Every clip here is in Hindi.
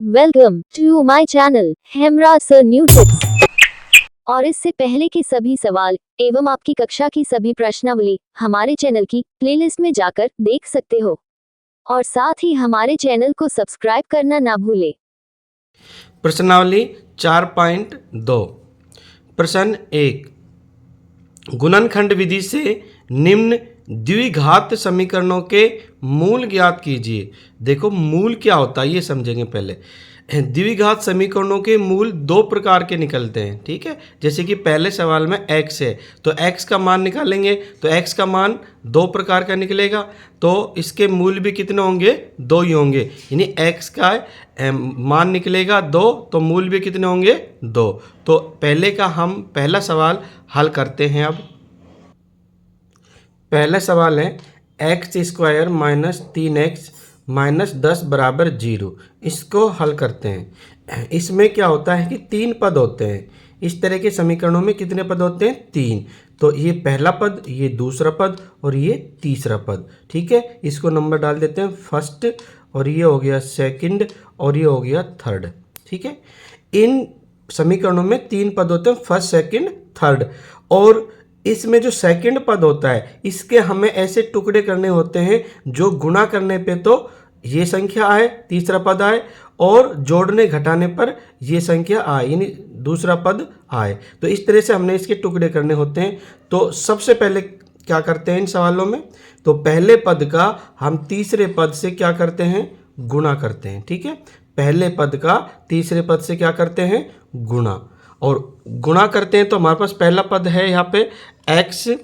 Welcome to my channel Hemra sir new tips. और इससे पहले के सभी सवाल एवं आपकी कक्षा की सभी प्रश्नावली हमारे चैनल की प्लेलिस्ट में जाकर देख सकते हो और साथ ही हमारे चैनल को सब्सक्राइब करना ना भूले। प्रश्नावली 4.2 प्रश्न 1 गुणनखंड विधि से निम्न द्विघात समीकरणों के मूल ज्ञात कीजिए। देखो मूल क्या होता है ये समझेंगे पहले। द्विघात समीकरणों के मूल दो प्रकार के निकलते हैं, ठीक है। जैसे कि पहले सवाल में x है तो x का मान निकालेंगे तो x का मान दो प्रकार का निकलेगा, तो इसके मूल भी कितने होंगे, दो ही होंगे। यानी x का मान निकलेगा दो तो मूल भी कितने होंगे, दो। तो पहले का हम पहला सवाल हल करते हैं। अब पहला सवाल है x² माइनस 3x माइनस 10 बराबर 0। इसको हल करते हैं। इसमें क्या होता है कि तीन पद होते हैं। इस तरह के समीकरणों में कितने पद होते हैं, तीन। तो ये पहला पद, ये दूसरा पद और ये तीसरा पद, ठीक है। इसको नंबर डाल देते हैं फर्स्ट, और ये हो गया सेकंड और ये हो गया थर्ड, ठीक है। इन समीकरणों में तीन पद होते हैं, फर्स्ट सेकंड थर्ड। और इसमें जो सेकंड पद होता है इसके हमें ऐसे टुकड़े करने होते हैं जो गुणा करने पे तो ये संख्या आए, तीसरा पद आए, और जोड़ने घटाने पर ये संख्या आए, यानी दूसरा पद आए। तो इस तरह से हमने इसके टुकड़े करने होते हैं। तो सबसे पहले क्या करते हैं इन सवालों में, तो पहले पद का हम तीसरे पद से क्या करते हैं, गुणा करते हैं, ठीक है। पहले पद का तीसरे पद से क्या करते हैं, गुणा। और गुणा करते हैं तो हमारे पास पहला पद है यहाँ पे x²,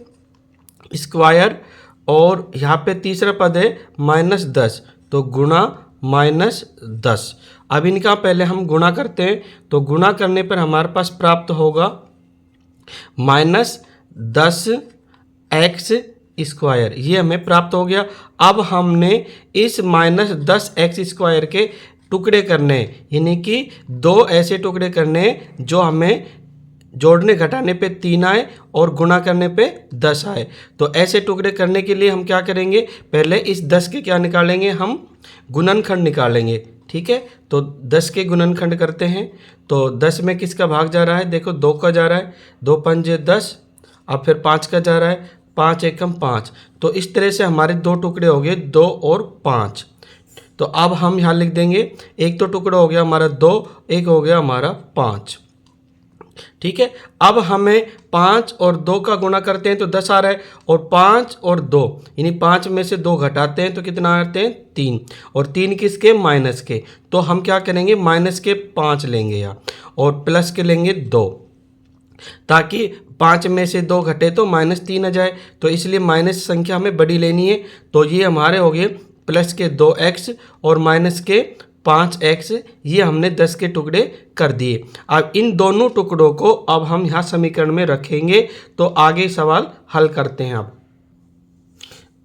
और यहाँ पे तीसरा पद है -10, तो गुणा -10। अब इनका पहले हम गुणा करते हैं, तो गुणा करने पर हमारे पास प्राप्त होगा -10x², ये हमें प्राप्त हो गया। अब हमने इस -10x² के टुकड़े करने, यानी कि दो ऐसे टुकड़े करने जो हमें जोड़ने घटाने पे 3 आए और गुणा करने पे 10 आए। तो ऐसे टुकड़े करने के लिए हम क्या करेंगे, पहले इस 10 के क्या निकालेंगे, हम गुणनखंड निकालेंगे, ठीक है। तो 10 के गुणनखंड करते हैं। तो 10 में किसका भाग जा रहा है, देखो 2 का जा रहा है, 2 पंजे 10, अब फिर 5 का जा रहा है, 5 एकम 5। तो इस तरह से हमारे दो टुकड़े हो गए, 2 और 5। तो अब हम यहाँ लिख देंगे, एक तो टुकड़ा हो गया हमारा 2, एक हो गया हमारा 5, ठीक है। अब हमें 5 और 2 का गुणा करते हैं तो 10 आ रहा है, और 5 और 2 यानी 5 में से 2 घटाते हैं तो कितना आते हैं, 3, और 3 किसके, माइनस के। तो हम क्या करेंगे, माइनस के 5 लेंगे यहाँ और प्लस के लेंगे 2, ताकि 5 में से 2 घटे तो -3 आ जाए। तो इसलिए माइनस संख्या हमें बड़ी लेनी है। तो ये हमारे हो गए प्लस के 2x और माइनस के 5x, ये हमने 10 के टुकड़े कर दिए। अब इन दोनों टुकड़ों को अब हम यहाँ समीकरण में रखेंगे, तो आगे सवाल हल करते हैं।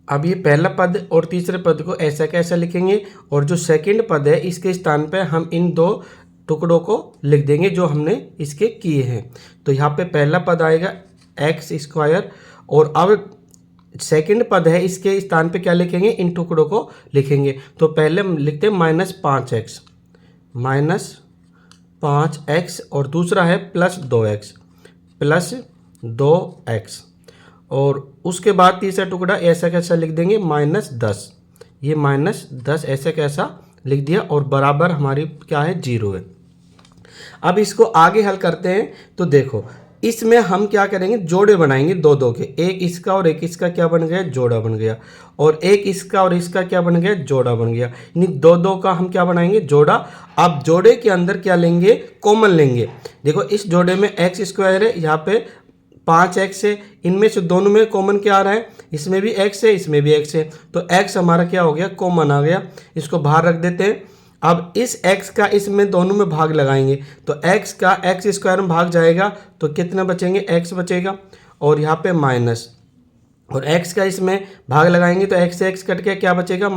अब ये पहला पद और तीसरे पद को ऐसा कैसा लिखेंगे, और जो सेकंड पद है इसके स्थान पे हम इन दो टुकड़ों को लिख देंगे जो हमने इसके किए हैं। तो यहाँ पे पहला पद आएगा x², और अब सेकंड पद है इसके स्थान पे क्या लिखेंगे, इन टुकड़ों को लिखेंगे। तो पहले हम लिखते हैं -5x और दूसरा है +2x, और उसके बाद तीसरा टुकड़ा ऐसा कैसा लिख देंगे, -10। ये -10 ऐसा कैसा लिख दिया, और बराबर हमारी क्या है, 0 है। अब इसको आगे हल करते हैं। तो देखो इसमें हम क्या करेंगे, जोड़े बनाएंगे दो दो के, एक इसका और एक इसका क्या बन गया, जोड़ा बन गया, और एक इसका और इसका क्या बन गया, जोड़ा बन गया। यानी दो दो का हम क्या बनाएंगे, जोड़ा। अब जोड़े के अंदर क्या लेंगे, कॉमन लेंगे। देखो इस जोड़े में x² है, यहाँ पे 5x है, इनमें से दोनों में कॉमन क्या आ रहा है, इसमें भी x है, इसमें भी x है, तो x हमारा क्या हो गया, कॉमन आ गया। इसको बाहर रख देते हैं। अब इस x का इसमें दोनों में भाग लगाएंगे, तो x का x² में भाग जाएगा तो कितना बचेंगे, x बचेगा, और यहाँ पे माइनस, और x का इसमें भाग लगाएंगे तो x से x कट के क्या बचेगा,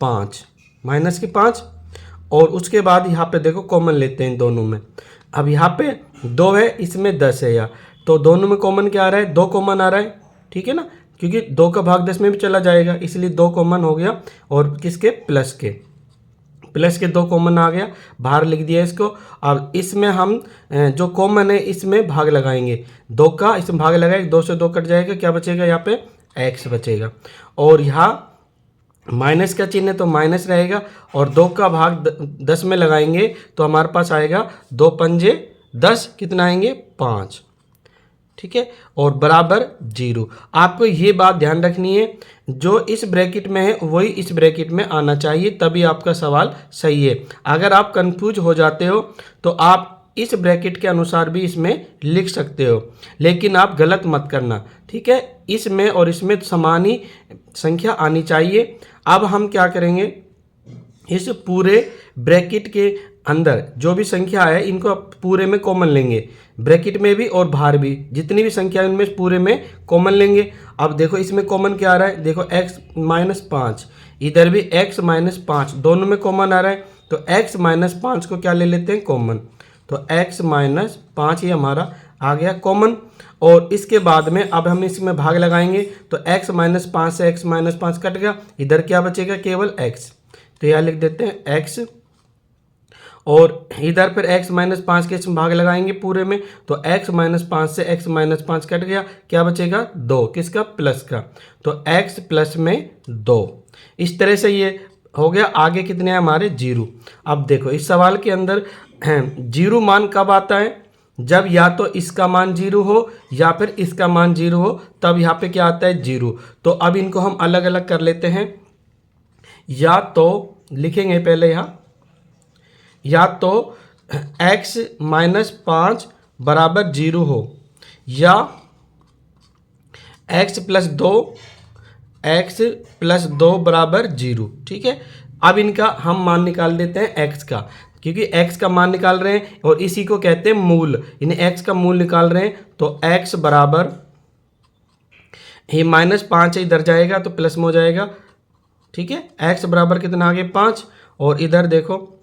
5, माइनस के 5। और उसके बाद यहाँ पे देखो कॉमन लेते हैं दोनों में। अब यहाँ पे 2 है, इसमें 10 है, यहाँ तो दोनों में कॉमन क्या आ रहा है, 2 कॉमन आ रहा है, ठीक है ना, क्योंकि 2 का भाग 10 में भी चला जाएगा, इसलिए 2 कॉमन हो गया, और किसके, प्लस के। प्लस के 2 कॉमन आ गया, बाहर लिख दिया इसको। अब इसमें हम जो कॉमन है इसमें भाग लगाएंगे, 2 का इसमें भाग लगाएंगे, 2 से 2 कट जाएगा, क्या बचेगा यहाँ पे x बचेगा। और यहाँ माइनस का चिन्ह है तो माइनस रहेगा, और 2 का भाग 10 में लगाएंगे तो हमारे पास आएगा 2 पंजे 10, कितना आएंगे 5, ठीक है, और बराबर 0। आपको ये बात ध्यान रखनी है, जो इस ब्रैकेट में है वही इस ब्रैकेट में आना चाहिए, तभी आपका सवाल सही है। अगर आप कंफ्यूज हो जाते हो तो आप इस ब्रैकेट के अनुसार भी इसमें लिख सकते हो, लेकिन आप गलत मत करना, ठीक है। इसमें और इसमें समान ही संख्या आनी चाहिए। अब हम क्या करेंगे, इस पूरे ब्रैकेट के अंदर जो भी संख्या है इनको पूरे में कॉमन लेंगे, ब्रैकेट में भी और बाहर भी जितनी भी संख्या है उनमें पूरे में कॉमन लेंगे। अब देखो इसमें कॉमन क्या आ रहा है, देखो x माइनस 5, इधर भी x माइनस 5, दोनों में कॉमन आ रहा है, तो x माइनस 5 को क्या ले लेते हैं कॉमन, तो x माइनस 5 ये हमारा आ गया कॉमन। और इसके बाद में अब हम इसमें भाग लगाएंगे तो x माइनस 5 से x माइनस 5 कट गया, इधर क्या बचेगा केवल x, तो यहाँ लिख देते हैं x, और इधर फिर x माइनस 5 के इसमें भाग लगाएंगे पूरे में, तो x माइनस 5 से x माइनस 5 कट गया, क्या बचेगा 2, किसका प्लस का, तो x प्लस में 2। इस तरह से ये हो गया। आगे कितने हैं हमारे 0। अब देखो इस सवाल के अंदर 0 मान कब आता है, जब या तो इसका मान 0 हो या फिर इसका मान 0 हो, तब यहाँ पे क्या आता है 0। तो अब इनको हम अलग अलग कर लेते हैं, या तो लिखेंगे पहले यहाँ, या तो x माइनस 5 बराबर 0 हो, या x प्लस 2 बराबर 0, ठीक है। अब इनका हम मान निकाल देते हैं x का, क्योंकि x का मान निकाल रहे हैं और इसी को कहते हैं मूल, इन्हें x का मूल निकाल रहे हैं, तो x बराबर ये माइनस 5 इधर जाएगा तो प्लस में हो जाएगा, ठीक है। x बराबर कितना आ गया 5, और इधर देखो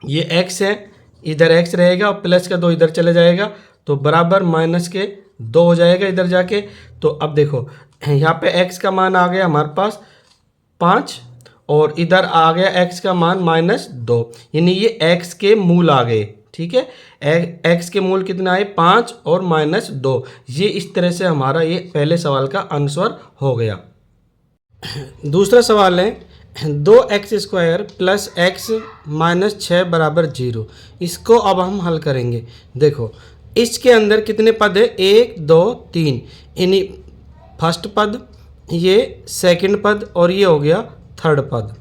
ये x है, इधर x रहेगा और प्लस का 2 इधर चले जाएगा, तो बराबर माइनस के 2 हो जाएगा इधर जाके। तो अब देखो यहाँ पे x का मान आ गया हमारे पास 5, और इधर आ गया x का मान माइनस 2, यानी ये x के मूल आ गए, ठीक है। x के मूल कितना आए 5 और माइनस 2। ये इस तरह से हमारा ये पहले सवाल का आंसर हो गया। दूसरा सवाल है 2x square plus x minus 6 बराबर 0। इसको अब हम हल करेंगे। देखो इसके अंदर कितने पद है, 1 2 3, यानी फर्स्ट पद, ये सेकंड पद, और ये हो गया थर्ड पद,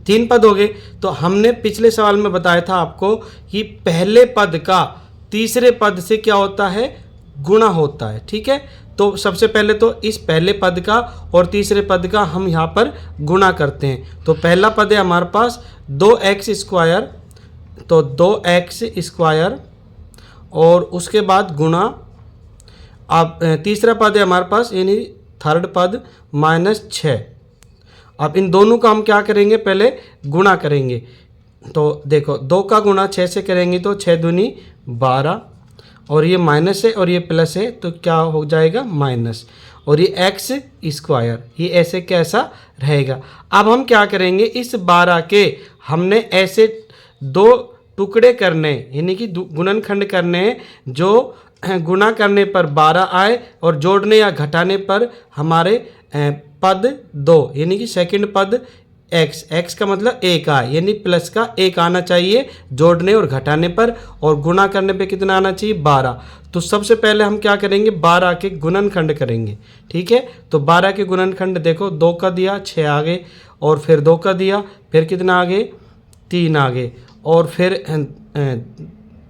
3 पद हो गए। तो हमने पिछले सवाल में बताया था आपको कि पहले पद का तीसरे पद से क्या होता है, गुणा होता है, ठीक है। तो सबसे पहले तो इस पहले पद का और तीसरे पद का हम यहाँ पर गुणा करते हैं। तो पहला पद है हमारे पास 2x स्क्वायर, तो 2x स्क्वायर, और उसके बाद गुणा, अब तीसरा पद है हमारे पास यानी थर्ड पद माइनस 6। अब इन दोनों का हम क्या करेंगे, पहले गुणा करेंगे। तो देखो 2 का गुणा 6 से करेंगे तो 6 दूनी 12, और ये माइनस है और ये प्लस है तो क्या हो जाएगा माइनस, और ये x स्क्वायर, ये ऐसे कैसा रहेगा। अब हम क्या करेंगे, इस 12 के हमने ऐसे 2 टुकड़े करने, यानी कि गुणनखंड करने, जो गुणा करने पर 12 आए और जोड़ने या घटाने पर हमारे पद 2, यानी कि सेकंड पद x का मतलब 1 आए, यानी प्लस का 1 आना चाहिए जोड़ने और घटाने पर, और गुणा करने पे कितना आना चाहिए 12। तो सबसे पहले हम क्या करेंगे, 12 के गुणनखंड करेंगे, ठीक है। तो 12 के गुणनखंड देखो, 2 का दिया 6 आ गए, और फिर 2 का दिया, फिर कितना आ गए 3 आ गए, और फिर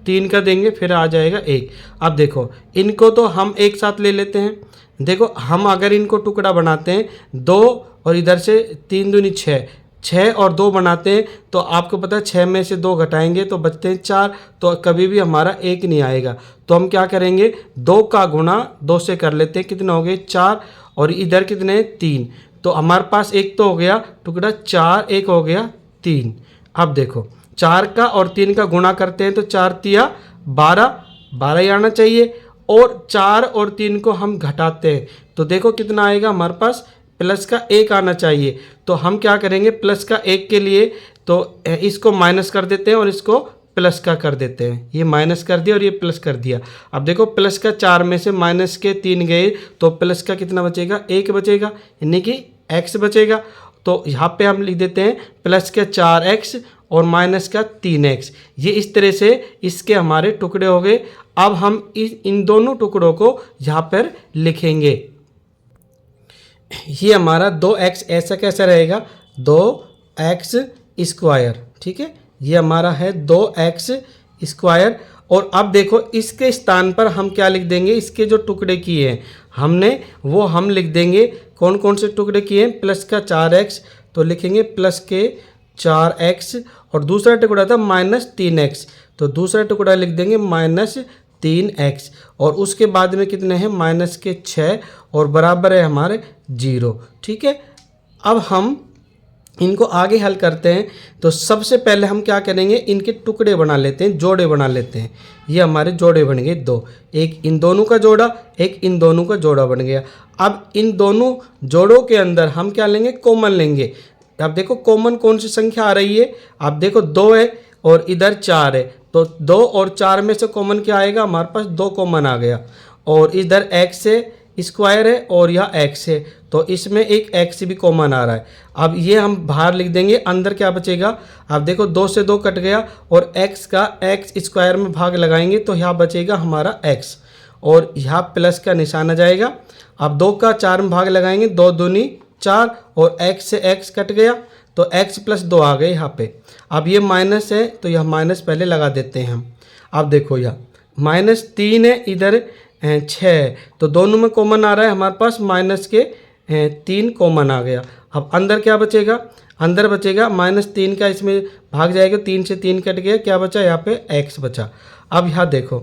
3 का देंगे फिर आ जाएगा 1। अब देखो इनको तो हम एक साथ ले लेते हैं। देखो हम अगर इनको टुकड़ा बनाते हैं 2 और इधर से 3 दूनी 6 और 2 बनाते हैं, तो आपको पता है 6 में से 2 घटाएंगे तो बचते हैं 4, तो कभी भी हमारा 1 नहीं आएगा। तो हम क्या करेंगे, 2 का गुणा 2 से कर लेते हैं, कितना हो गए 4, और इधर कितने 3, तो हमारे पास एक तो हो गया टुकड़ा 4, एक हो गया 3। अब देखो 4 का और 3 का गुणा करते हैं तो 4 तिया 12 ही आना चाहिए, और 4 और 3 को हम घटाते हैं तो देखो कितना आएगा हमारे पास, प्लस का 1 आना चाहिए। तो हम क्या करेंगे, प्लस का 1 के लिए तो इसको माइनस कर देते हैं और इसको प्लस का कर देते हैं। ये माइनस कर दिया और ये प्लस कर दिया। अब देखो प्लस का 4 में से माइनस के 3 गए तो प्लस का कितना बचेगा, 1 बचेगा, यानी कि x बचेगा। तो यहाँ पे हम लिख देते हैं प्लस के 4x और माइनस का 3x। ये इस तरह से इसके हमारे टुकड़े हो गए। अब हम इन दोनों टुकड़ों को यहाँ पर लिखेंगे। ये हमारा 2x ऐसा कैसा रहेगा, 2x स्क्वायर, ठीक है। ये हमारा है 2x स्क्वायर। और अब देखो इसके स्थान पर हम क्या लिख देंगे, इसके जो टुकड़े किए हैं हमने वो हम लिख देंगे। कौन कौन से टुकड़े किए हैं, प्लस का 4x तो लिखेंगे प्लस के 4x, और दूसरा टुकड़ा था माइनस 3x तो दूसरा टुकड़ा लिख देंगे माइनस 3x, और उसके बाद में कितने हैं, माइनस के 6 और बराबर है हमारे 0, ठीक है। अब हम इनको आगे हल करते हैं। तो सबसे पहले हम क्या करेंगे, इनके टुकड़े बना लेते हैं, जोड़े बना लेते हैं। ये हमारे जोड़े बन गए 2, एक इन दोनों का जोड़ा, एक इन दोनों का जोड़ा बन गया। अब इन दोनों जोड़ों के अंदर हम क्या लेंगे, कॉमन लेंगे। अब देखो कॉमन कौन सी संख्या आ रही है, आप देखो 2 है और इधर 4 है, तो 2 और 4 में से कॉमन क्या आएगा, हमारे पास 2 कॉमन आ गया। और इधर x स्क्वायर है और यह x है, तो इसमें एक x भी कॉमन आ रहा है। अब ये हम बाहर लिख देंगे, अंदर क्या बचेगा, आप देखो 2 से 2 कट गया और x का x स्क्वायर में भाग लगाएंगे तो यहाँ बचेगा हमारा x, और यहाँ प्लस का निशान आ जाएगा। अब 2 का 4 में भाग लगाएंगे, 2 दूनी 4 और x से x कट गया तो x प्लस 2 आ गए यहाँ पे। अब ये माइनस है तो यह माइनस पहले लगा देते हैं हम। अब देखो यह माइनस 3 है, इधर 6 है, तो दोनों में कॉमन आ रहा है हमारे पास, माइनस के 3 कॉमन आ गया। अब अंदर क्या बचेगा, अंदर बचेगा -3 का, इसमें भाग जाएगा, 3 से 3 कट गया, क्या बचा यहाँ पे x बचा। अब यहाँ देखो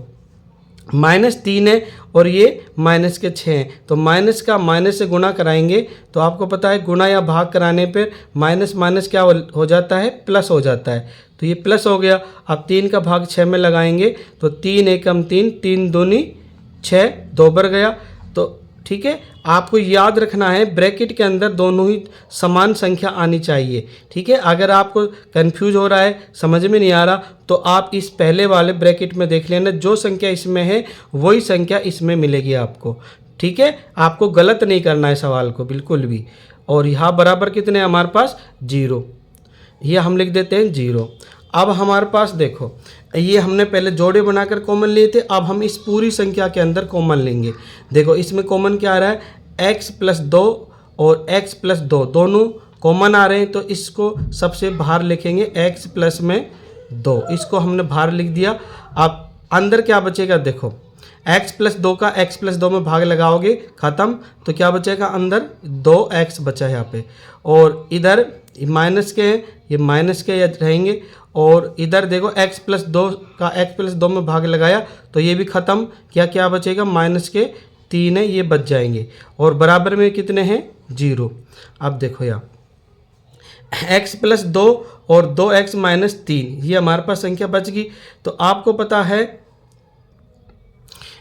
-3 है और ये माइनस के 6 हैं, तो माइनस का माइनस से गुणा कराएंगे तो आपको पता है गुणा या भाग कराने पर माइनस माइनस क्या हो जाता है, प्लस हो जाता है, तो ये प्लस हो गया। अब 3 का भाग 6 में लगाएंगे तो 3 एकम 3, 3 दूनी 6, 2 बढ़ गया। तो ठीक है, आपको याद रखना है ब्रैकेट के अंदर दोनों ही समान संख्या आनी चाहिए, ठीक है। अगर आपको कंफ्यूज हो रहा है, समझ में नहीं आ रहा, तो आप इस पहले वाले ब्रैकेट में देख लेना, जो संख्या इसमें है वही संख्या इसमें मिलेगी आपको, ठीक है। आपको गलत नहीं करना है सवाल को बिल्कुल भी। और यहाँ बराबर कितने हैं हमारे पास, 0, ये हम लिख देते हैं 0। अब हमारे पास देखो ये हमने पहले जोड़े बनाकर कॉमन लिए थे, अब हम इस पूरी संख्या के अंदर कॉमन लेंगे। देखो इसमें कॉमन क्या आ रहा है, x + 2 और x + 2 दोनों कॉमन आ रहे हैं, तो इसको सबसे बाहर लिखेंगे x प्लस में 2, इसको हमने बाहर लिख दिया। अब अंदर क्या बचेगा, देखो x + 2 का x + 2 में भाग लगाओगे, ख़त्म, तो क्या बचेगा अंदर, 2x बचा है यहाँ पे। और इधर माइनस के हैं, ये माइनस के रहेंगे, और इधर देखो x + 2 का x + 2 में भाग लगाया तो ये भी ख़त्म, क्या बचेगा, माइनस के 3 है, ये बच जाएंगे, और बराबर में कितने हैं, 0। अब देखो यहाँ x + 2 और 2x - 3, ये हमारे पास संख्या बच गई। तो आपको पता है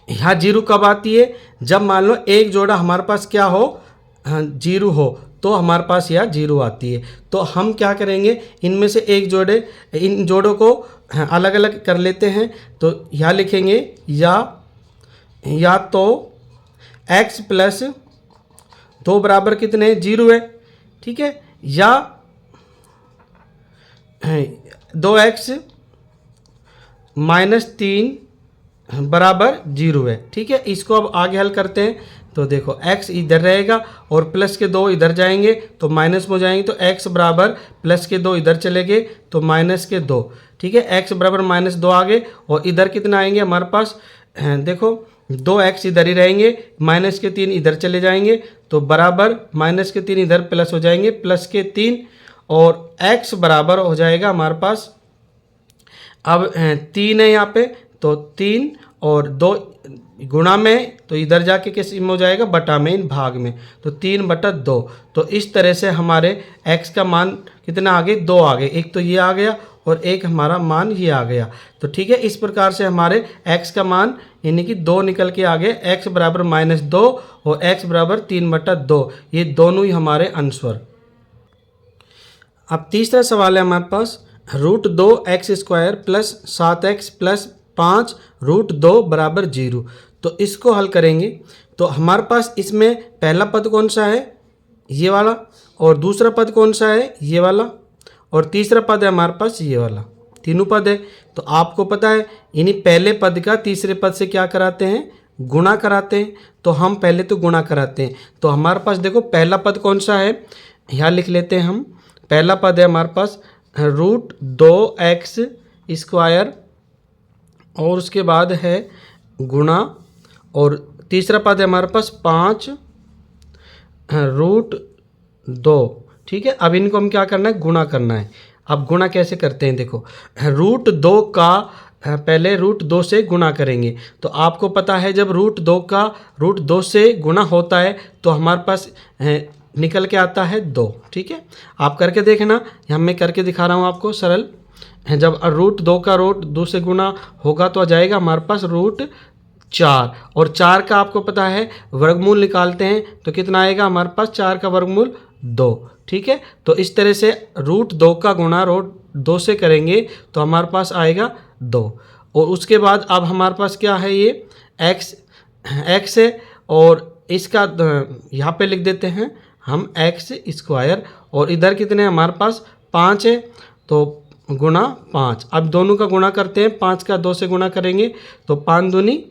यहाँ 0 कब आती है, जब मान लो एक जोड़ा हमारे पास क्या हो, 0 हो, तो हमारे पास यहाँ 0 आती है। तो हम क्या करेंगे, इनमें से एक जोड़े, इन जोड़ों को अलग अलग कर लेते हैं। तो यहाँ लिखेंगे या तो x + 2 बराबर कितने हैं, 0 है, ठीक है, या 2x - 3 बराबर 0 है, ठीक है। इसको अब आगे हल करते हैं। तो देखो x इधर रहेगा और प्लस के 2 इधर जाएंगे तो माइनस में हो जाएंगे, तो x बराबर प्लस के 2 इधर चले गए तो माइनस के 2, ठीक है। x बराबर -2 आ गए, और इधर कितना आएंगे हमारे पास, देखो 2x इधर ही रहेंगे, माइनस के 3 इधर चले जाएंगे तो बराबर माइनस के 3 इधर प्लस हो जाएंगे, प्लस के 3, और x बराबर हो जाएगा हमारे पास, अब 3 है यहाँ पे, तो 3 और 2 गुणा में, तो इधर जाके किस में हो जाएगा, बटा में, इन भाग में, तो 3/2। तो इस तरह से हमारे x का मान कितना आ गए, 2 आ गए, एक तो ये आ गया और एक हमारा मान ये आ गया। तो ठीक है, इस प्रकार से हमारे x का मान यानी कि 2 निकल के आ गए, x बराबर -2 और x बराबर 3/2, ये दोनों ही हमारे आंसर। अब तीसरा सवाल है हमारे पास √2x² प्लस 7x प्लस 5 √2 बराबर 0। तो इसको हल करेंगे तो हमारे पास इसमें पहला पद कौन सा है, ये वाला, और दूसरा पद कौन सा है, ये वाला, और तीसरा पद है हमारे पास ये वाला। तीनों पद है। तो आपको पता है इन्हीं पहले पद का तीसरे पद से क्या कराते हैं, गुणा कराते हैं। तो हम पहले तो गुणा कराते हैं। तो हमारे पास देखो पहला पद कौन सा है, यहाँ लिख लेते हैं हम। पहला पद है हमारे पास √2x² और उसके बाद है गुणा, और तीसरा पद है हमारे पास 5 √2। ठीक है, अब इनको हम क्या करना है, गुणा करना है। अब गुणा कैसे करते हैं, देखो √2 का पहले √2 से गुणा करेंगे। तो आपको पता है जब √2 का √2 से गुणा होता है तो हमारे पास निकल के आता है 2। ठीक है, आप करके देखना, यहाँ मैं करके दिखा रहा हूँ आपको सरल। जब √2 का √2 से गुणा होगा तो आ जाएगा हमारे पास √4, और 4 का आपको पता है वर्गमूल निकालते हैं तो कितना आएगा हमारे पास, 4 का वर्गमूल 2। ठीक है, तो इस तरह से √2 का गुणा √2 से करेंगे तो हमारे पास आएगा 2। और उसके बाद अब हमारे पास क्या है, ये x है, और इसका यहाँ पे लिख देते हैं हम x², और इधर कितने हमारे पास 5 है, तो गुणा 5। अब दोनों का गुणा करते हैं, 5 का 2 से गुणा करेंगे तो 5 दूनी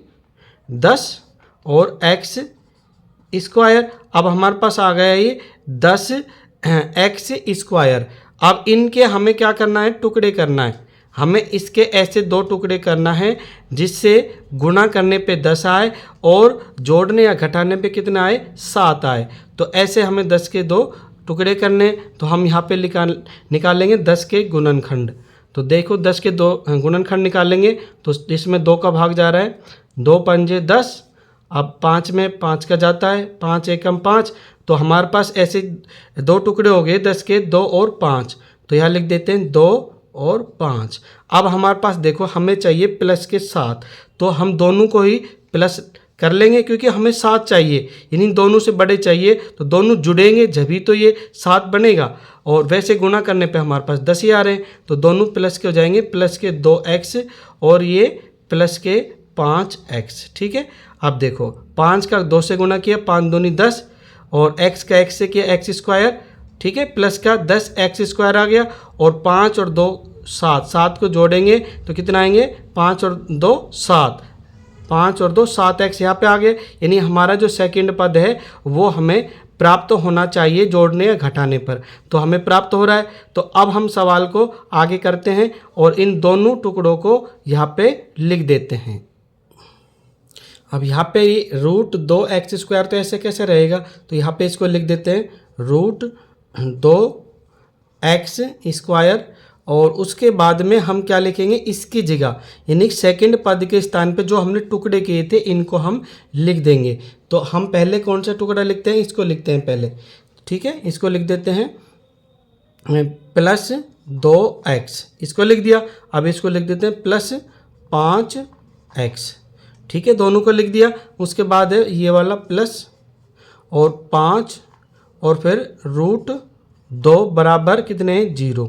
10 और x²। अब हमारे पास आ गया ये 10x²। अब इनके हमें क्या करना है, टुकड़े करना है। हमें इसके ऐसे 2 टुकड़े करना है जिससे गुणा करने पे 10 आए और जोड़ने या घटाने पे कितना आए, 7 आए। तो ऐसे हमें 10 के 2 टुकड़े करने। तो हम यहाँ पे निकालेंगे 10 के गुणनखंड। तो देखो 10 के 2 गुणनखंड निकालेंगे तो इसमें 2 का भाग जा रहा है, 2 पंजे 10। अब 5 में 5 का जाता है, 5 एकम 5। तो हमारे पास ऐसे 2 टुकड़े हो गए 10 के 2 और 5। तो यहाँ लिख देते हैं 2 और 5। अब हमारे पास देखो हमें चाहिए प्लस के 7, तो हम दोनों को ही प्लस कर लेंगे क्योंकि हमें 7 चाहिए, यानी दोनों से बड़े चाहिए। तो दोनों जुड़ेंगे जभी तो ये 7 बनेगा, और वैसे गुणा करने पे हमारे पास 10 ही आ रहे हैं। तो दोनों प्लस के हो जाएंगे, प्लस के 2x और ये प्लस के 5x। ठीक है, अब देखो 5 का 2 से गुणा किया, 5 दूनी 10, और x का x से किया x²। ठीक है, प्लस का 10x² आ गया, और 5 और 2 7, 7 को जोड़ेंगे तो कितना आएंगे, 5 और 2 7, 5 और 2 7x यहाँ पे आ गए। यानी हमारा जो सेकंड पद है वो हमें प्राप्त होना चाहिए जोड़ने या घटाने पर। तो हमें प्राप्त हो रहा है। तो अब हम सवाल को आगे करते हैं और इन दोनों टुकड़ों को यहाँ पे लिख देते हैं। अब यहाँ पे √2x² तो ऐसे कैसे रहेगा, तो यहाँ पे इसको लिख देते हैं √2x², और उसके बाद में हम क्या लिखेंगे, इसकी जगह यानी सेकंड पद के स्थान पे जो हमने टुकड़े किए थे इनको हम लिख देंगे। तो हम पहले कौन सा टुकड़ा लिखते हैं, इसको लिखते हैं पहले। ठीक है, इसको लिख देते हैं +2x, इसको लिख दिया। अब इसको लिख देते हैं +5x। ठीक है, दोनों को लिख दिया। उसके बाद है ये वाला प्लस और 5 और फिर √2 बराबर कितने हैं, 0।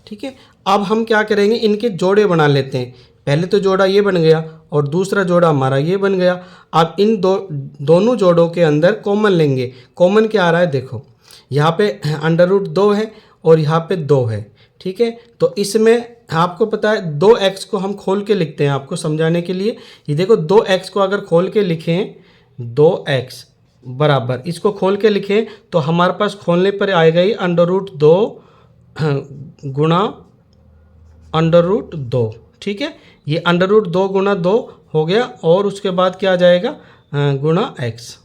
ठीक है, अब हम क्या करेंगे, इनके जोड़े बना लेते हैं। पहले तो जोड़ा ये बन गया और दूसरा जोड़ा हमारा ये बन गया। अब इन दोनों जोड़ों के अंदर कॉमन लेंगे। कॉमन क्या आ रहा है, देखो यहाँ पे √2 है और यहाँ पे 2 है। ठीक है, तो इसमें आपको पता है 2x को हम खोल के लिखते हैं आपको समझाने के लिए। ये देखो 2x को अगर खोल के लिखें, 2x बराबर इसको खोल के लिखें तो हमारे पास खोलने पर आएगा ही √2 गुणा √2। ठीक है, ये √2 गुणा 2 हो गया, और उसके बाद क्या आ जाएगा, गुणा x।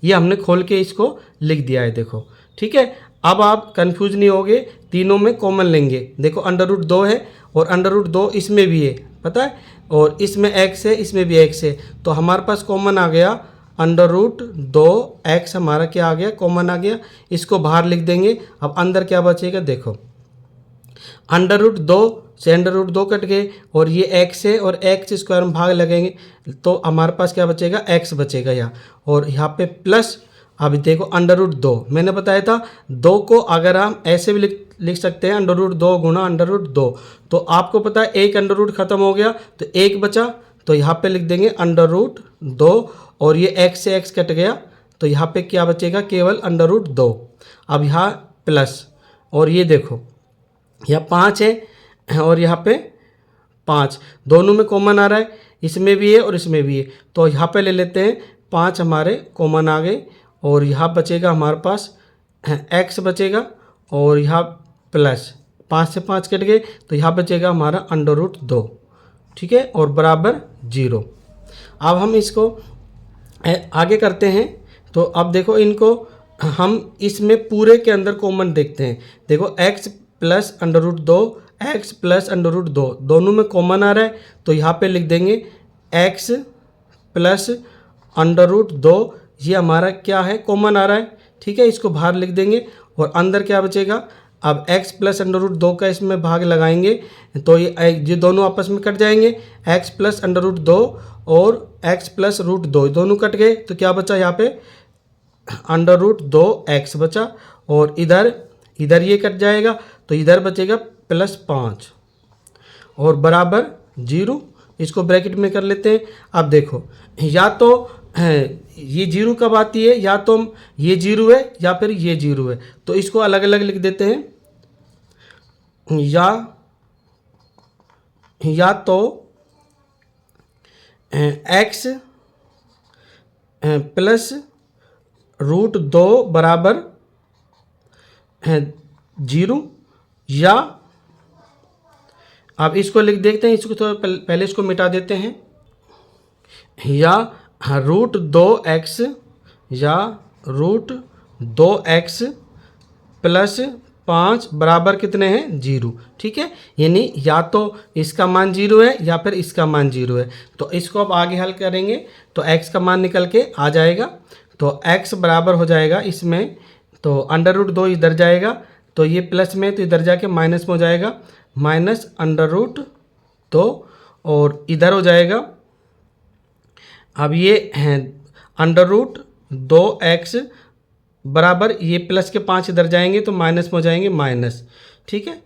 ये हमने खोल के इसको लिख दिया है, देखो। ठीक है, अब आप कंफ्यूज नहीं होगे, तीनों में कॉमन लेंगे। देखो √2 है और √2 इसमें भी है, पता है, और इसमें x है, इसमें भी x है। तो हमारे पास कॉमन आ गया √2x, हमारा क्या आ गया, कॉमन आ गया। इसको बाहर लिख देंगे। अब अंदर क्या बचेगा, देखो √2 से √2 कट गए, और ये x है और x² में भाग लगेंगे तो हमारे पास क्या बचेगा, x बचेगा यहाँ, और यहाँ पे प्लस। अब देखो √2 मैंने बताया था, 2 को अगर हम ऐसे भी लिख सकते हैं अंडर रूट 2 गुना अंडर रूट 2। तो आपको पता है एक अंडर रूट खत्म हो गया तो एक बचा, तो यहाँ पे लिख देंगे अंडर रूट 2 और ये x से x कट गया तो यहाँ पे क्या बचेगा, केवल अंडर रूट 2। अब यहाँ प्लस, और ये देखो यहाँ 5 है और यहाँ पे 5, दोनों में कॉमन आ रहा है, इसमें भी है और इसमें भी है, तो यहाँ पे ले लेते हैं 5 हमारे कॉमन आ गए और यहाँ बचेगा हमारे पास x बचेगा और यहाँ प्लस 5 से 5 कट गए तो यहाँ बचेगा हमारा अंडर रूट 2, ठीक है, और बराबर 0। अब हम इसको आगे करते हैं। तो अब देखो इनको हम इसमें पूरे के अंदर कॉमन देखते हैं। देखो x plus under root 2 x plus under root 2 दोनों में कॉमन आ रहा है तो यहाँ पे लिख देंगे x प्लस अंडर रूट 2, ये हमारा क्या है, कॉमन आ रहा है, ठीक है, इसको बाहर लिख देंगे और अंदर क्या बचेगा। अब x प्लस अंडर रूट 2 का इसमें भाग लगाएंगे तो ये दोनों आपस में कट जाएंगे, x प्लस अंडर रूट 2 और x प्लस रूट 2 दोनों कट गए तो क्या बचा यहाँ पे अंडर रूट 2x बचा और इधर ये कट जाएगा तो इधर बचेगा +5 और बराबर 0। इसको ब्रैकेट में कर लेते हैं। अब देखो या तो ये 0 कब आती है, या तो ये 0 है या फिर ये 0 है, तो इसको अलग अलग लिख देते हैं। या तो x प्लस रूट 2 बराबर 0, या अब इसको लिख देखते हैं, इसको तो पहले इसको मिटा देते हैं, या रूट 2x या रूट 2x प्लस 5 बराबर कितने हैं 0, ठीक है, यानी या तो इसका मान 0 है या फिर इसका मान 0 है। तो इसको अब आगे हल करेंगे तो x का मान निकल के आ जाएगा, तो x बराबर हो जाएगा इसमें, तो अंडर रूट 2 इधर जाएगा तो ये प्लस में तो इधर जाके माइनस में हो जाएगा, माइनस अंडर रूट 2 और इधर हो जाएगा। अब ये अंडर रूट 2x बराबर ये प्लस के 5 इधर जाएंगे तो माइनस में हो जाएंगे माइनस, ठीक है।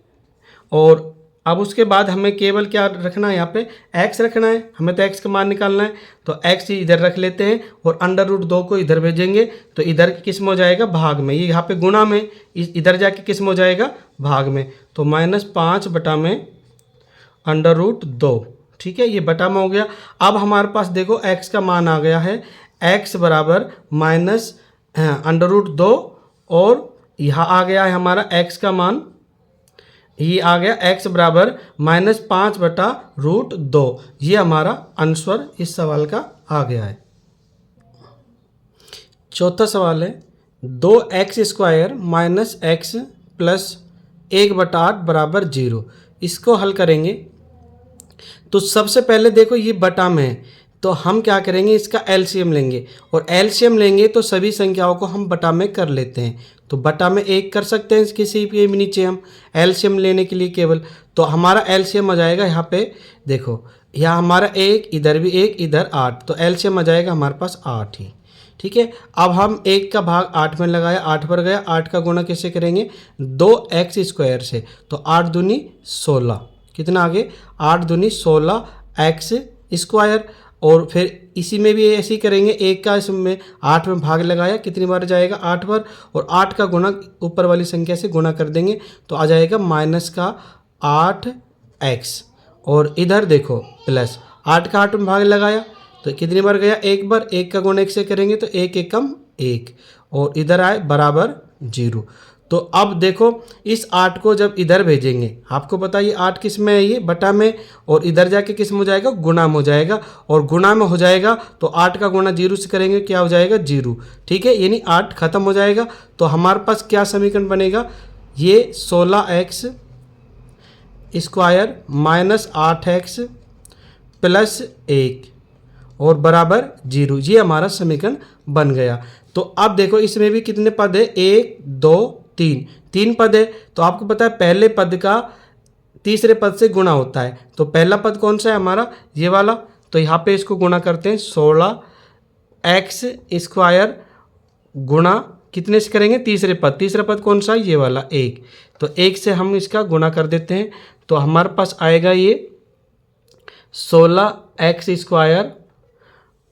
और अब उसके बाद हमें केवल क्या रखना है, यहाँ पे x रखना है, हमें तो x का मान निकालना है, तो x इधर रख लेते हैं और अंडर रूट 2 को इधर भेजेंगे तो इधर किस में हो जाएगा भाग में, ये यहाँ पे गुणा में, इधर जाके किस में हो जाएगा भाग में, तो -5 बटा में अंडर रूट 2, ठीक है, ये बटा में हो गया। अब हमारे पास देखो x का मान आ गया है, x बराबर माइनस अंडर रूट 2 और यहाँ आ गया है हमारा x का मान, ये आ गया x बराबर -5 बटा रूट 2, ये हमारा आंसर इस सवाल का आ गया है। चौथा सवाल है 2x² माइनस x प्लस 1/8 बराबर 0, इसको हल करेंगे। तो सबसे पहले देखो ये बटा में है तो हम क्या करेंगे, इसका एलसीएम लेंगे और एलसीएम लेंगे तो सभी संख्याओं को हम बटा में कर लेते हैं, तो बटा में 1 कर सकते हैं किसी भी नीचे हम एलसीएम लेने के लिए केवल, तो हमारा एलसीएम आ जाएगा यहाँ पे देखो, यहाँ हमारा 1 इधर भी 1 इधर 8, तो एलसीएम आ जाएगा हमारे पास 8 ही, ठीक है। अब हम 1 का भाग 8 में लगाया, 8 पर गया, 8 का गुणा कैसे करेंगे 2x² से, तो 8 दूनी 16, कितना आगे 8 दूनी 16 x², और फिर इसी में भी ऐसे ही करेंगे, 1 का इसमें 8 में भाग लगाया, कितनी बार जाएगा 8 बार, और 8 का गुणा ऊपर वाली संख्या से गुणा कर देंगे तो आ जाएगा -8x, और इधर देखो प्लस 8 का 8 में भाग लगाया तो कितनी बार गया 1 बार, 1 का गुणा 1 से करेंगे तो 1 एकम 1, और इधर आए बराबर 0। तो अब देखो इस 8 को जब इधर भेजेंगे, आपको पता है ये 8 किस में है, ये बटा में, और इधर जाके किस में हो जाएगा गुणा में हो जाएगा, और गुणा में हो जाएगा तो 8 का गुणा 0 से करेंगे क्या हो जाएगा 0, ठीक है, यानी 8 खत्म हो जाएगा। तो हमारे पास क्या समीकरण बनेगा, ये 16x² माइनस 8x प्लस 1 और बराबर 0, ये हमारा समीकरण बन गया। तो अब देखो इसमें भी कितने पद है, 1 2 3 पद है, तो आपको पता है पहले पद का तीसरे पद से गुणा होता है, तो पहला पद कौन सा है हमारा ये वाला, तो यहाँ पे इसको गुणा करते हैं 16x² गुणा कितने से करेंगे, तीसरे पद। तीसरा पद कौन सा, ये वाला 1। तो 1 से हम इसका गुणा कर देते हैं, तो हमारे पास आएगा ये 16x²।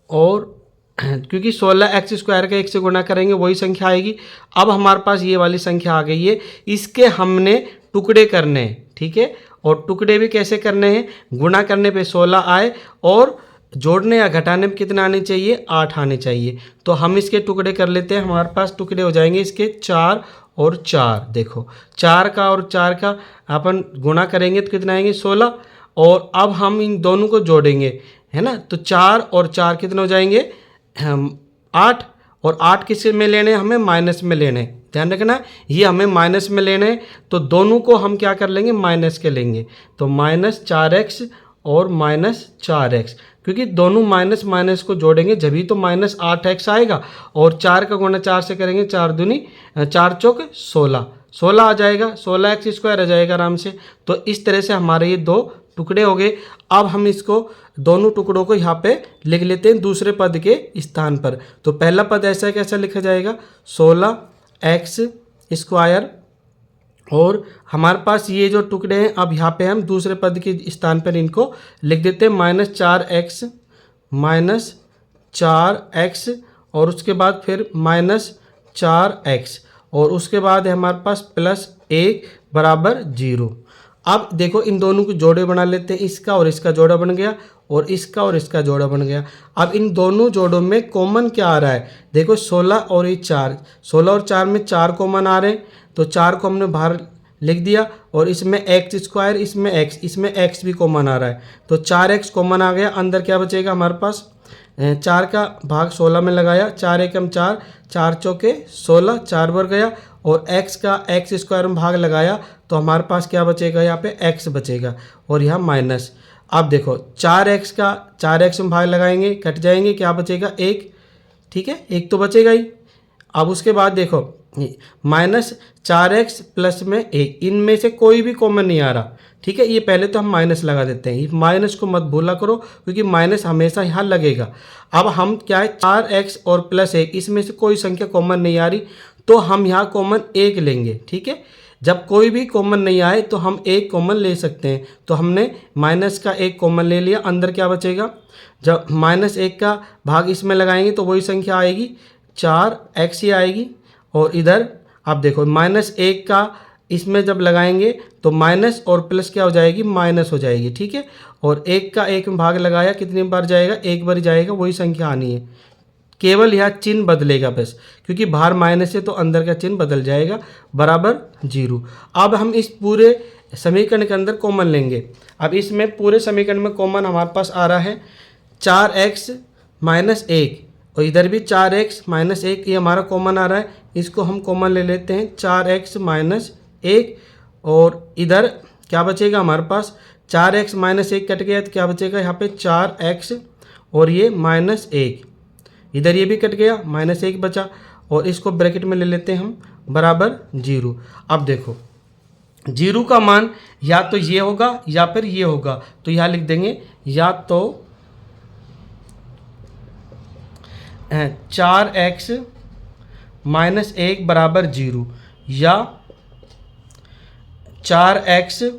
और क्योंकि 16x² का 1 से गुणा करेंगे वही संख्या आएगी। अब हमारे पास ये वाली संख्या आ गई है, इसके हमने टुकड़े करने हैं, ठीक है। और टुकड़े भी कैसे करने हैं, गुणा करने पे 16 आए और जोड़ने या घटाने में कितना आने चाहिए, 8 आने चाहिए। तो हम इसके टुकड़े कर लेते हैं। हमारे पास टुकड़े हो जाएंगे इसके 4 और 4। देखो 4 का और 4 का अपन गुणा करेंगे तो कितना आएंगे, 16। और अब हम इन दोनों को जोड़ेंगे, है ना। तो 4 और 4 कितने हो जाएंगे, 8। और 8 किससे में लेने, हमें माइनस में लेने, ध्यान रखना ये हमें माइनस में लेने। तो दोनों को हम क्या कर लेंगे, माइनस के लेंगे। तो -4x और -4x, क्योंकि दोनों माइनस माइनस को जोड़ेंगे जभी तो -8x आएगा। और 4 का गुणा 4 से करेंगे, 4 दूनी 4 चौक 16, 16 आ जाएगा, 16x² आ जाएगा आराम से। तो इस तरह से हमारे ये दो टुकड़े हो गए। अब हम इसको दोनों टुकड़ों को यहाँ पे लिख लेते हैं दूसरे पद के स्थान पर। तो पहला पद ऐसा कैसा लिखा जाएगा, 16x²। और हमारे पास ये जो टुकड़े हैं, अब यहाँ पे हम दूसरे पद के स्थान पर इनको लिख देते हैं, -4x और उसके बाद फिर -4x और उसके बाद है हमारे पास +1 = 0। अब देखो इन दोनों के जोड़े बना लेते हैं, इसका और इसका जोड़ा बन गया और इसका और इसका जोड़ा बन गया। अब इन दोनों जोड़ों में कॉमन क्या आ रहा है, देखो 16 और ये 4, 16 और 4 में 4 कॉमन आ रहे हैं। तो 4 को हमने बाहर लिख दिया और इसमें x², इसमें x, इसमें x भी कॉमन आ रहा है। तो 4x कॉमन आ गया, अंदर क्या बचेगा हमारे पास, 4 का भाग 16 में लगाया, 4 एकम 4, 4 चौके 16, 4 बार गया। और x का x² में भाग लगाया तो हमारे पास क्या बचेगा, यहाँ पे x बचेगा और यहाँ माइनस। अब देखो 4x का 4x में भाग लगाएंगे, कट जाएंगे, क्या बचेगा, 1, ठीक है, 1 तो बचेगा ही। अब उसके बाद देखो -4x प्लस में 1, इनमें से कोई भी कॉमन नहीं आ रहा, ठीक है। ये पहले तो हम माइनस लगा देते हैं, ये माइनस को मत भूला करो क्योंकि माइनस हमेशा यहाँ लगेगा। अब हम क्या है, 4x और +1, इसमें से कोई संख्या कॉमन नहीं आ रही तो हम यहाँ कॉमन 1 लेंगे, ठीक है। जब कोई भी कॉमन नहीं आए तो हम 1 कॉमन ले सकते हैं। तो हमने माइनस का 1 कॉमन ले लिया, अंदर क्या बचेगा, जब -1 का भाग इसमें लगाएंगे तो वही संख्या आएगी, 4x ही आएगी। और इधर आप देखो -1 का इसमें जब लगाएंगे तो माइनस और प्लस क्या हो जाएगी, माइनस हो जाएगी, ठीक है। और 1 का 1 में भाग लगाया, कितनी बार जाएगा, 1 बार जाएगा, वही संख्या आनी है। केवल यह चिन्ह बदलेगा बस, क्योंकि बाहर माइनस है तो अंदर का चिन्ह बदल जाएगा, =0। अब हम इस पूरे समीकरण के अंदर कॉमन लेंगे। अब इसमें पूरे समीकरण में कॉमन हमारे पास आ रहा है 4x - 1 और इधर भी 4x - 1, ये हमारा कॉमन आ रहा है। इसको हम कॉमन ले लेते हैं, 4x - 1 और इधर क्या बचेगा हमारे पास, 4x - 1 कट गया तो क्या बचेगा यहाँ पे 4x और ये -1, इधर ये भी कट गया, -1 बचा और इसको ब्रैकेट में ले लेते हैं हम, =0। अब देखो 0 का मान या तो ये होगा या फिर ये होगा, तो यहाँ लिख देंगे या तो 4x - 1 = 0 या 4x -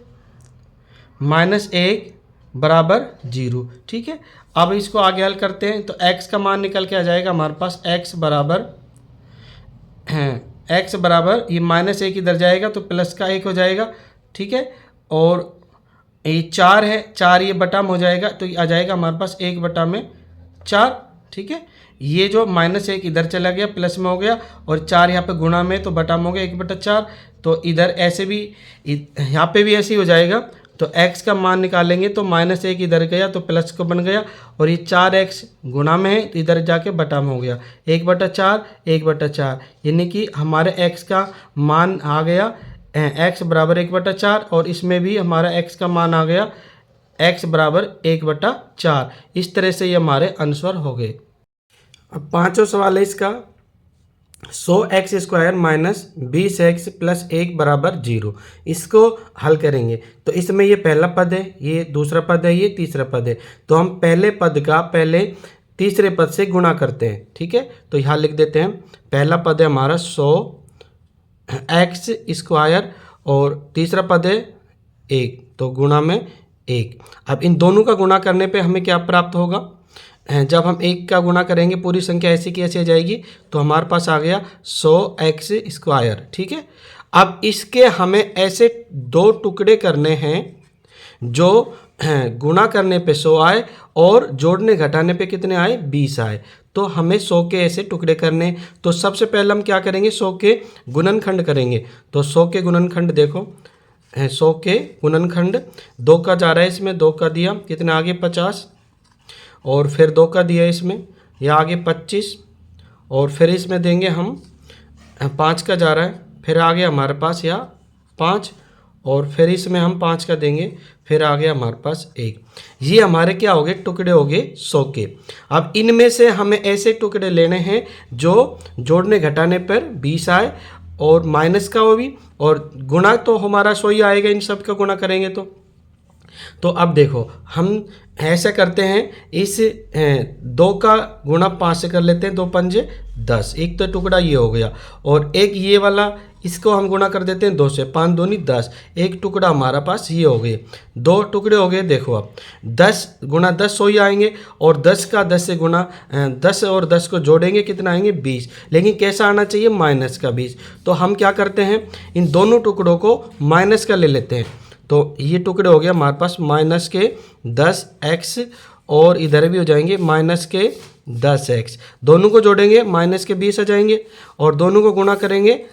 1 = 0, ठीक है। अब इसको आगे हल करते हैं तो x का मान निकल के आ जाएगा हमारे पास, x बराबर ये -1 इधर जाएगा तो प्लस का 1 हो जाएगा, ठीक है। और ये 4 है, 4 ये बटा में हो जाएगा तो ये आ जाएगा हमारे पास 1/4, ठीक है। ये जो -1 इधर चला गया, प्लस में हो गया और 4 यहाँ पे गुणा में तो बटा में हो गया 1/4। तो इधर ऐसे भी, यहाँ पे भी ऐसे ही हो जाएगा। तो x का मान निकालेंगे तो -1 इधर गया तो प्लस को बन गया और ये 4x गुणा में है तो इधर जाके बटा में हो गया 1/4, 1/4, यानी कि हमारे x का मान आ गया x बराबर 1/4 और इसमें भी हमारा x का मान आ गया x बराबर 1/4। इस तरह से ये हमारे आंसर हो गए। अब पांचवा सवाल है इसका, 100x² - 20x + 1 = 0। इसको हल करेंगे तो इसमें ये पहला पद है, ये दूसरा पद है, ये तीसरा पद है। तो हम पहले पद का पहले तीसरे पद से गुणा करते हैं। ठीक है, तो यहाँ लिख देते हैं, पहला पद है हमारा 100x² और तीसरा पद है 1, तो गुणा में 1। अब इन दोनों का गुणा करने पे हमें क्या प्राप्त होगा, जब हम 1 का गुणा करेंगे पूरी संख्या ऐसी की ऐसी आ जाएगी, तो हमारे पास आ गया 100x²। ठीक है, अब इसके हमें ऐसे 2 टुकड़े करने हैं जो गुणा करने पे 100 आए और जोड़ने घटाने पे कितने आए, 20 आए। तो हमें 100 के ऐसे टुकड़े करने, तो सबसे पहले हम क्या करेंगे, 100 के गुणनखंड करेंगे। तो 100 के गुणनखंड देखो, 100 के गुणनखंड 2 का जा रहा है इसमें, 2 का दिया, कितना आगे 50, और फिर 2 का दिया इसमें, या आगे 25, और फिर इसमें देंगे हम 5 का जा रहा है, फिर आगे हमारे पास या 5, और फिर इसमें हम 5 का देंगे, फिर आ गया हमारे पास 1। ये हमारे क्या हो गए, टुकड़े हो गए 100 के। अब इनमें से हमें ऐसे टुकड़े लेने हैं जो जोड़ने घटाने पर 20 आए और माइनस का वो भी, और गुणा तो हमारा 100 ही आएगा, इन सब का गुणा करेंगे तो अब देखो हम ऐसा करते हैं, इस 2 का गुणा 5 से कर लेते हैं, 2 पंजे 10, एक तो टुकड़ा ये हो गया, और एक ये वाला इसको हम गुणा कर देते हैं 2 से, 5 दूनी 10, एक टुकड़ा हमारा पास ये हो गए, 2 टुकड़े हो गए। देखो अब 10 गुणा 10 100 ही आएंगे, और 10 का 10 से गुणा 10 और 10 को जोड़ेंगे कितना आएंगे, 20, लेकिन कैसा आना चाहिए, माइनस का 20। तो हम क्या करते हैं, इन दोनों टुकड़ों को माइनस का ले लेते हैं। तो ये टुकड़े हो गया हमारे पास माइनस के 10x, और इधर भी हो जाएंगे माइनस के 10x, दोनों को जोड़ेंगे माइनस के 20 आ जाएंगे, और दोनों को गुणा करेंगे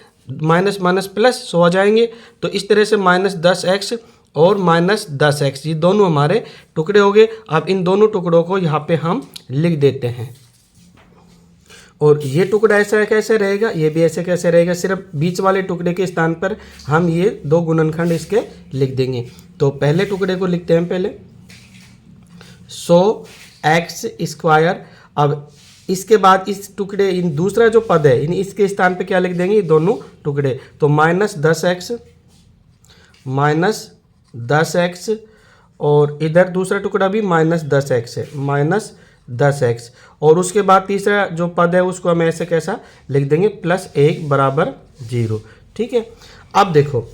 माइनस माइनस प्लस 100 आ जाएंगे। तो इस तरह से -10x और -10x, ये दोनों हमारे टुकड़े हो गए। अब इन दोनों टुकड़ों को यहाँ पे हम लिख देते हैं, और ये टुकड़ा ऐसा कैसे रहेगा, ये भी ऐसे कैसे रहेगा, सिर्फ बीच वाले टुकड़े के स्थान पर हम ये 2 गुणनखंड इसके लिख देंगे। तो पहले टुकड़े को लिखते हैं पहले 100x²। अब इसके बाद इस टुकड़े, इन दूसरा जो पद है, इन इसके स्थान पे क्या लिख देंगे, ये दोनों टुकड़े, तो -10x, और इधर दूसरा टुकड़ा भी -10x है, -10x, और उसके बाद तीसरा जो पद है उसको हम ऐसे कैसा लिख देंगे, +1 = 0। ठीक है, अब देखो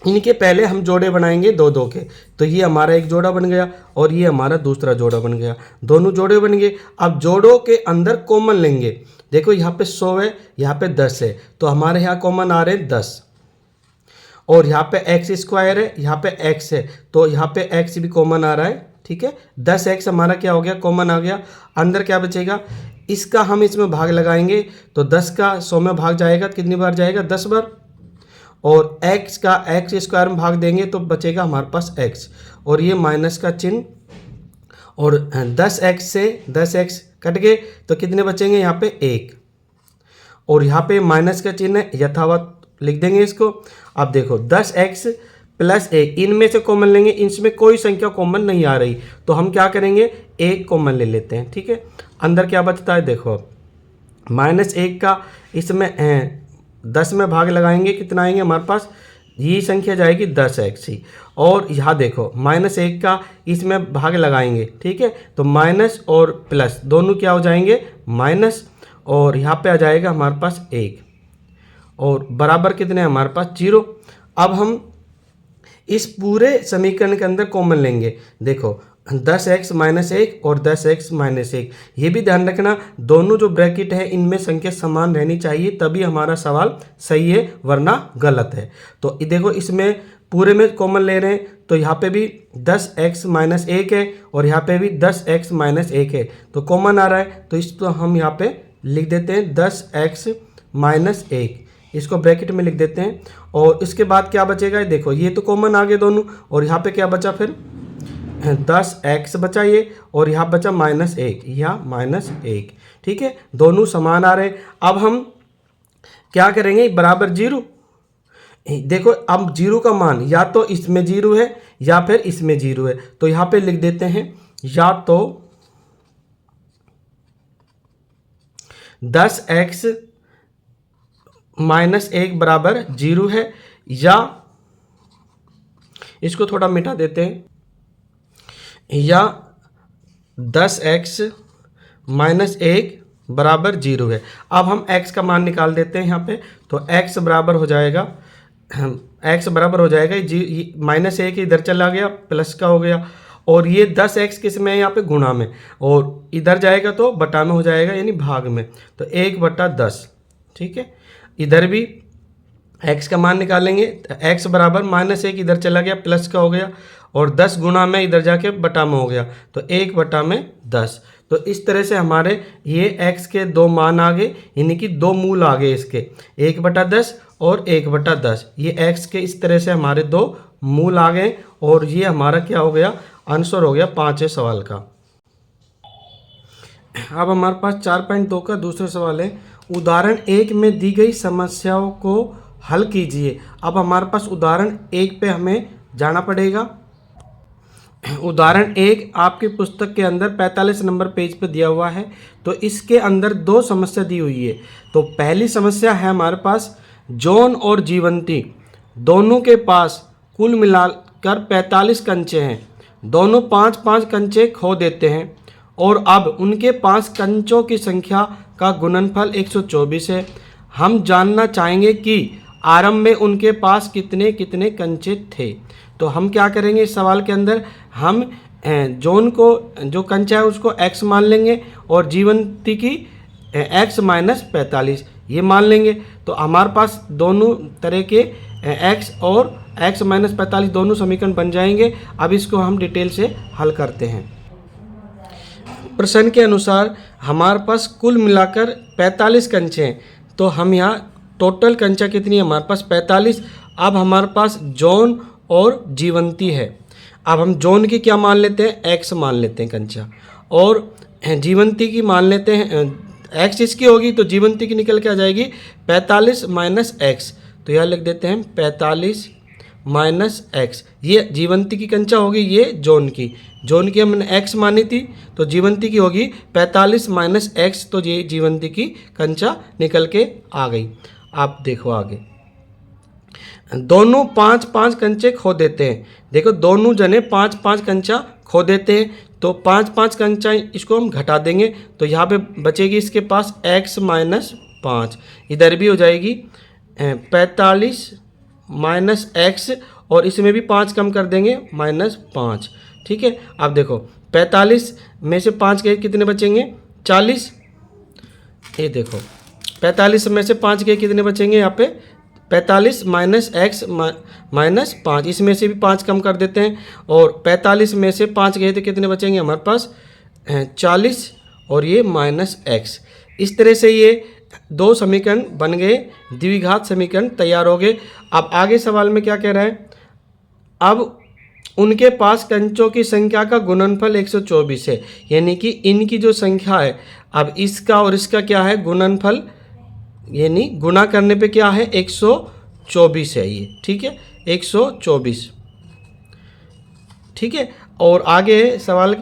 इनके पहले हम जोड़े बनाएंगे 2-2 के, तो ये हमारा एक जोड़ा बन गया और ये हमारा दूसरा जोड़ा बन गया, दोनों जोड़े बन गए। अब जोड़ों के अंदर कॉमन लेंगे, देखो यहाँ पे 100 है, यहाँ पे 10 है, तो हमारे यहाँ कॉमन आ रहे हैं 10, और यहाँ पे x² है, यहाँ पे x है, तो यहाँ पे x भी कॉमन आ रहा है। ठीक है, 10x हमारा क्या हो गया, कॉमन आ गया। अंदर क्या बचेगा, इसका हम इसमें भाग लगाएंगे, तो 10 का 100 में भाग जाएगा, कितनी बार जाएगा, 10 बार, और x का x² में भाग देंगे तो बचेगा हमारे पास x, और ये माइनस का चिन्ह, और 10x से 10x कट गए तो कितने बचेंगे, यहाँ पे 1, और यहाँ पे माइनस का चिन्ह है, यथावत लिख देंगे इसको। अब देखो 10x + 1, इनमें से कॉमन लेंगे, इनमें कोई संख्या कॉमन नहीं आ रही, तो हम क्या करेंगे, 1 कॉमन ले लेते हैं। ठीक है, अंदर क्या बचता है, देखो -1 का इसमें 10 में भाग लगाएंगे, कितना आएंगे हमारे पास, ये संख्या जाएगी 10x ही, और यहाँ देखो -1 का इसमें भाग लगाएंगे। ठीक है, तो माइनस और प्लस दोनों क्या हो जाएंगे, माइनस, और यहाँ पे आ जाएगा हमारे पास 1, और बराबर कितने हैं हमारे पास, 0। अब हम इस पूरे समीकरण के अंदर कॉमन लेंगे, देखो 10x - 1 और 10x - 1, ये भी ध्यान रखना, दोनों जो ब्रैकेट है इनमें संख्या समान रहनी चाहिए, तभी हमारा सवाल सही है, वरना गलत है। तो देखो इसमें पूरे में कॉमन ले रहे हैं, तो यहाँ पे भी 10x - 1 है, और यहाँ पे भी 10x - 1 है, तो कॉमन आ रहा है, तो इसको हम यहाँ पे लिख देते हैं 10x - 1, इसको ब्रैकेट में लिख देते हैं। और इसके बाद क्या बचेगा, देखो ये तो कॉमन आ गए दोनों, और यहाँ पे क्या बचा, फिर 10x बचा ये, और यहाँ बचा -1 या -1। ठीक है, दोनों समान आ रहे हैं। अब हम क्या करेंगे, बराबर 0, देखो अब 0 का मान या तो इसमें 0 है या फिर इसमें 0 है, तो यहाँ पे लिख देते हैं या तो 10x - 1 बराबर 0 है, या इसको थोड़ा मिटा देते हैं, या 10x -1 बराबर 0 है। अब हम x का मान निकाल देते हैं यहाँ पे। तो x बराबर हो जाएगा -1 इधर चला गया, प्लस का हो गया, और ये 10x किस में है यहाँ पे, गुणा में, और इधर जाएगा तो बटा में हो जाएगा, यानी भाग में। तो 1/10, ठीक है। इधर भी x का मान निकालेंगे, x बराबर -1 इधर चला गया, प्लस का हो गया, और 10 गुणा में इधर जाके बटा में हो गया, तो 1/10। तो इस तरह से हमारे ये x के दो मान आ गए, यानी कि दो मूल आ गए इसके, 1/10 और 1/10। ये x के इस तरह से हमारे दो मूल आ गए, और ये हमारा क्या हो गया, आंसर हो गया 5वें सवाल का। अब हमारे पास 4.2 का दूसरा सवाल है। उदाहरण 1 में दी गई समस्याओं को हल कीजिए। अब हमारे पास उदाहरण 1 पे हमें जाना पड़ेगा। उदाहरण 1 आपकी पुस्तक के अंदर 45 नंबर पेज पे दिया हुआ है। तो इसके अंदर दो समस्या दी हुई है। तो पहली समस्या है हमारे पास, जॉन और जीवंती दोनों के पास कुल मिलाकर 45 कंचे हैं। दोनों 5-5 कंचे खो देते हैं, और अब उनके पास कंचों की संख्या का गुणनफल 124 है। हम जानना चाहेंगे कि आरंभ में उनके पास कितने कितने कंचे थे। तो हम क्या करेंगे इस सवाल के अंदर, हम जॉन को जो कंचा है उसको x मान लेंगे, और जीवंती की x - 45 ये मान लेंगे। तो हमारे पास दोनों तरह के x और x - 45 दोनों समीकरण बन जाएंगे। अब इसको हम डिटेल से हल करते हैं। प्रश्न के अनुसार हमारे पास कुल मिलाकर 45 कंचे हैं। तो हम यहाँ टोटल कंचा कितनी है, हमारे पास 45। अब हमारे पास जॉन और जीवंती है। अब हम जॉन की क्या मान लेते हैं, x मान लेते हैं कंचा, और जीवंती की मान लेते हैं x इसकी होगी तो जीवंती की निकल के आ जाएगी 45 - x। तो यहाँ लिख देते हैं 45 - x। ये जीवंती की कंचा होगी, ये जॉन की हमने x मानी थी, तो जीवंती की होगी 45 - x। तो ये जीवंती की कंचा निकल के आ गई। आप देखो आगे, दोनों 5-5 कंचे खो देते हैं। देखो दोनों जने 5-5 कंचा खो देते हैं, तो 5-5 कंचा इसको हम घटा देंगे, तो यहाँ पे बचेगी इसके पास x - 5। इधर भी हो जाएगी 45 - x, और इसमें भी 5 कम कर देंगे -5, ठीक है। अब देखो 45 में से 5 गए कितने बचेंगे, 40। ये देखो 45 में से 5 गए कितने बचेंगे, यहाँ पे 45 - x - 5, इसमें से भी 5 कम कर देते हैं, और 45 में से 5 गए तो कितने बचेंगे हमारे पास 40, और ये -x। इस तरह से ये दो समीकरण बन गए, द्विघात समीकरण तैयार हो गए। अब आगे सवाल में क्या कह रहा है, अब उनके पास कंचों की संख्या का गुणनफल 124 है, यानी कि इनकी जो संख्या है, अब इसका और इसका क्या है गुणनफल, यानी गुणा करने पे क्या है 124 है ये, ठीक है 124, ठीक है। और आगे सवाल,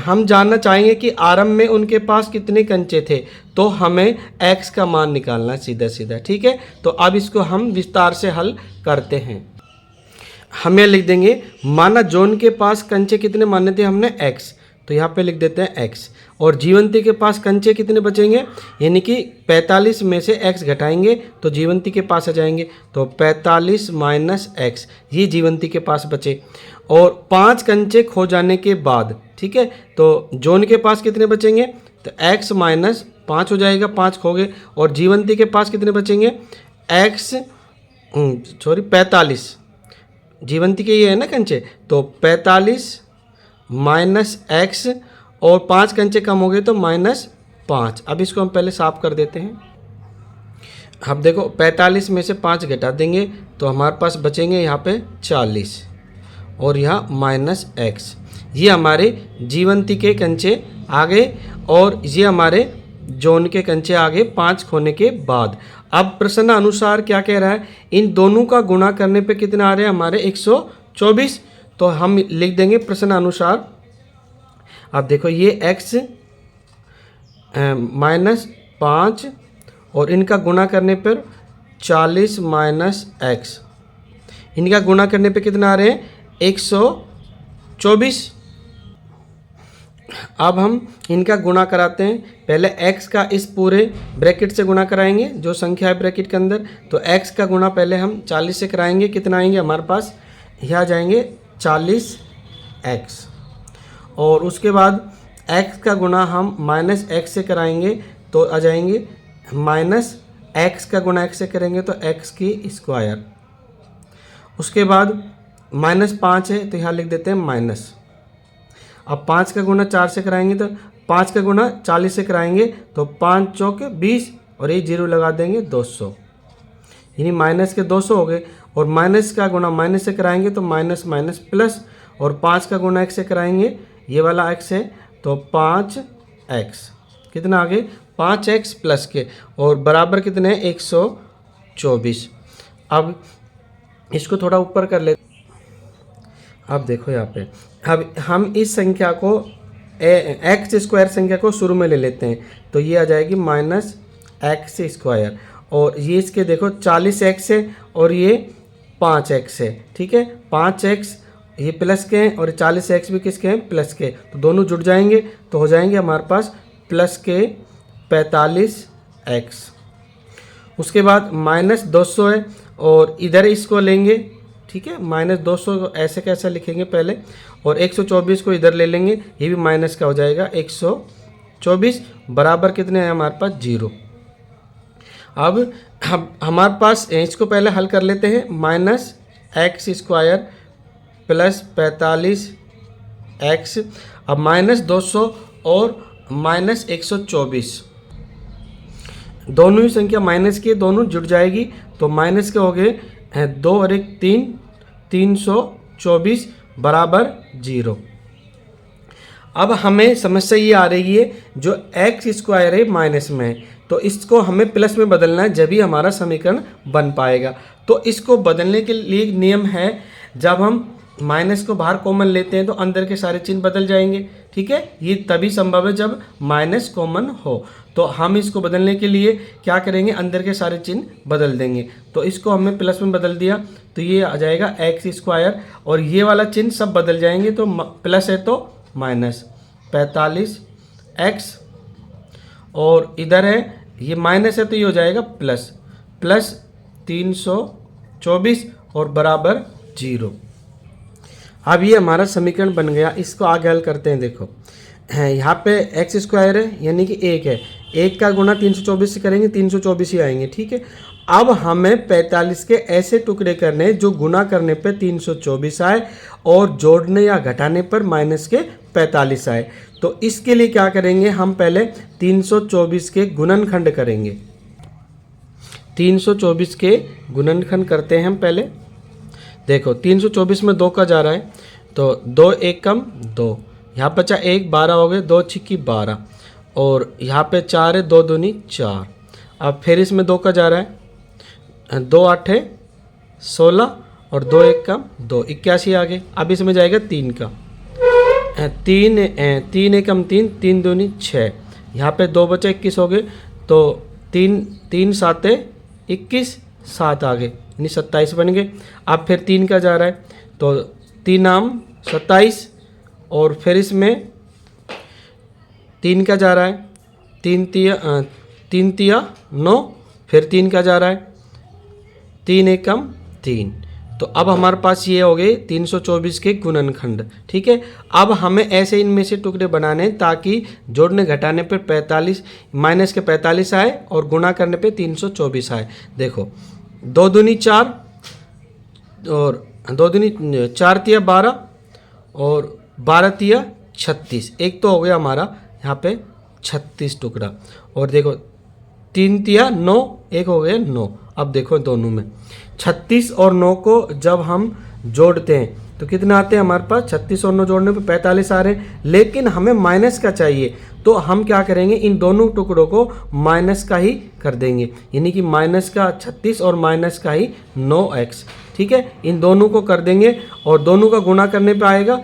हम जानना चाहेंगे कि आरंभ में उनके पास कितने कंचे थे। तो हमें x का मान निकालना सीधा सीधा, ठीक है। तो अब इसको हम विस्तार से हल करते हैं। हमें लिख देंगे, माना जॉन के पास कंचे कितने माने थे हमने x, तो यहाँ पे लिख देते हैं x, और जीवंती के पास कंचे कितने बचेंगे, यानी कि 45 में से x घटाएंगे तो जीवंती के पास आ जाएंगे, तो 45 - x ये जीवंती के पास बचे। और 5 कंचे खो जाने के बाद, ठीक है, तो जॉन के पास कितने बचेंगे, तो x - 5 हो जाएगा, 5 खो गए, और जीवंती के पास कितने बचेंगे 45, जीवंती के ये है ना कंचे, तो 45 - x, और 5 कंचे कम हो गए तो -5। अब इसको हम पहले साफ कर देते हैं। अब देखो 45 में से 5 घटा देंगे तो हमारे पास बचेंगे यहाँ पे 40, और यहाँ -x। ये हमारे जीवंती के कंचे आ गए, और ये हमारे जॉन के कंचे आ गए 5 खोने के बाद। अब प्रश्न अनुसार क्या कह रहा है, इन दोनों का गुणा करने पे कितना आ रहे हैं हमारे 124। तो हम लिख देंगे प्रश्न अनुसार। अब देखो ये x -5, और इनका गुणा करने पर 40 - x, इनका गुणा करने पे कितना आ रहे हैं 124। अब हम इनका गुणा कराते हैं। पहले x का इस पूरे ब्रैकेट से गुणा कराएंगे जो संख्या है ब्रैकेट के अंदर। तो x का गुणा पहले हम 40 से कराएंगे। कितना आएंगे हमारे पास, यहाँ जाएंगे 40x। और उसके बाद x का गुणा हम माइनस x से कराएंगे तो आ जाएंगे माइनस x का गुणा x से करेंगे तो x की स्क्वायर। उसके बाद -5 है तो यहाँ लिख देते हैं माइनस। अब 5 का गुणा 4 से कराएंगे तो 5 का गुणा 40 से कराएंगे तो 5 चौके 20 और ये 0 लगा देंगे 200, यानी माइनस के 200 हो गए। और माइनस का गुणा माइनस से कराएंगे तो माइनस माइनस प्लस, और 5 का गुणा x से कराएंगे, ये वाला x है तो 5x। कितना आगे 5x प्लस के, और बराबर कितने हैं 124। अब इसको थोड़ा ऊपर कर लेते। अब देखो यहाँ पे, अब हम इस संख्या को एक्स स्क्वायर संख्या को शुरू में ले लेते हैं तो ये आ जाएगी माइनस एक्स स्क्वायर। और ये इसके देखो 40x है और ये 5x है, ठीक है। 5x ये प्लस के हैं और 40x भी किसके हैं, प्लस के। तो दोनों जुड़ जाएंगे तो हो जाएंगे हमारे पास प्लस के 45x। उसके बाद -200 है और इधर इसको लेंगे, ठीक है। -200 ऐसे कैसे लिखेंगे पहले, और 124 को इधर ले लेंगे, ये भी माइनस का हो जाएगा 124, बराबर कितने हैं हमारे पास 0। अब हमारे पास इसको पहले हल कर लेते हैं। -x² प्लस 45x, अब -200 और -124 दोनों ही संख्या माइनस की, दोनों जुड़ जाएगी तो माइनस के हो गए 2 और 1 3, 324 बराबर 0। अब हमें समस्या ये आ रही है जो x² है माइनस में है तो इसको हमें प्लस में बदलना है, जब ही हमारा समीकरण बन पाएगा। तो इसको बदलने के लिए नियम है, जब हम माइनस को बाहर कॉमन लेते हैं तो अंदर के सारे चिन्ह बदल जाएंगे, ठीक है। ये तभी संभव है जब माइनस कॉमन हो। तो हम इसको बदलने के लिए क्या करेंगे, अंदर के सारे चिन्ह बदल देंगे। तो इसको हमने प्लस में बदल दिया तो ये आ जाएगा x², और ये वाला चिन्ह सब बदल जाएंगे। तो प्लस है तो माइनस 45x, और इधर है ये माइनस है तो ये हो जाएगा प्लस 324 और बराबर 0। अब ये हमारा समीकरण बन गया। इसको आगे हल करते हैं। देखो यहाँ पे x² है यानी कि 1 है, 1 का गुणा 324 से करेंगे 324 ही आएंगे, ठीक है। अब हमें 45 के ऐसे टुकड़े करने जो गुणा करने पे 324 आए और जोड़ने या घटाने पर माइनस के 45 आए। तो इसके लिए क्या करेंगे, हम पहले 324 के गुणनखंड करेंगे। 324 के गुणनखंड करते हैं हम पहले। देखो 324 में 2 का जा रहा है तो 2 1 कम 2, यहाँ बचा 1, 12 हो गए, 2 छिक्की 12, और यहाँ पे 4 है, 2 दूनी 4। अब फिर इसमें 2 का जा रहा है, 2 8 है 16, और 2 1 कम 2, 81 आ गए। अब इसमें जाएगा 3 का, 3 1 कम 3, 3 दूनी 6, यहाँ पे 2 बचा 21 हो गए। तो 3 7 21, 7 आ गए यानी 27 बन गए। अब फिर 3 का जा रहा है तो 3 आम 27, और फिर इसमें 3 का जा रहा है, 3 तिया 9, फिर 3 का जा रहा है, 3 1 कम 3। तो अब हमारे पास ये हो गए 324 के गुणनखंड, ठीक है। अब हमें ऐसे इनमें से टुकड़े बनाने ताकि जोड़ने घटाने पर 45 माइनस के 45 आए और गुणा करने पे 324 आए। देखो 2 दूनी 4 और 2 दूनी 4 तिया 12 और 12 तिया 36, एक तो हो गया हमारा यहाँ पे 36 टुकड़ा। और देखो 3 तिया 9, एक हो गया 9। अब देखो दोनों में 36 और 9 को जब हम जोड़ते हैं तो कितना आते हैं हमारे पास, 36 और 9 जोड़ने पे 45 आ रहे हैं, लेकिन हमें माइनस का चाहिए। तो हम क्या करेंगे, इन दोनों टुकड़ों को माइनस का ही कर देंगे, यानी कि माइनस का 36 और माइनस का ही 9x, ठीक है। इन दोनों को कर देंगे और दोनों का गुणा करने पे आएगा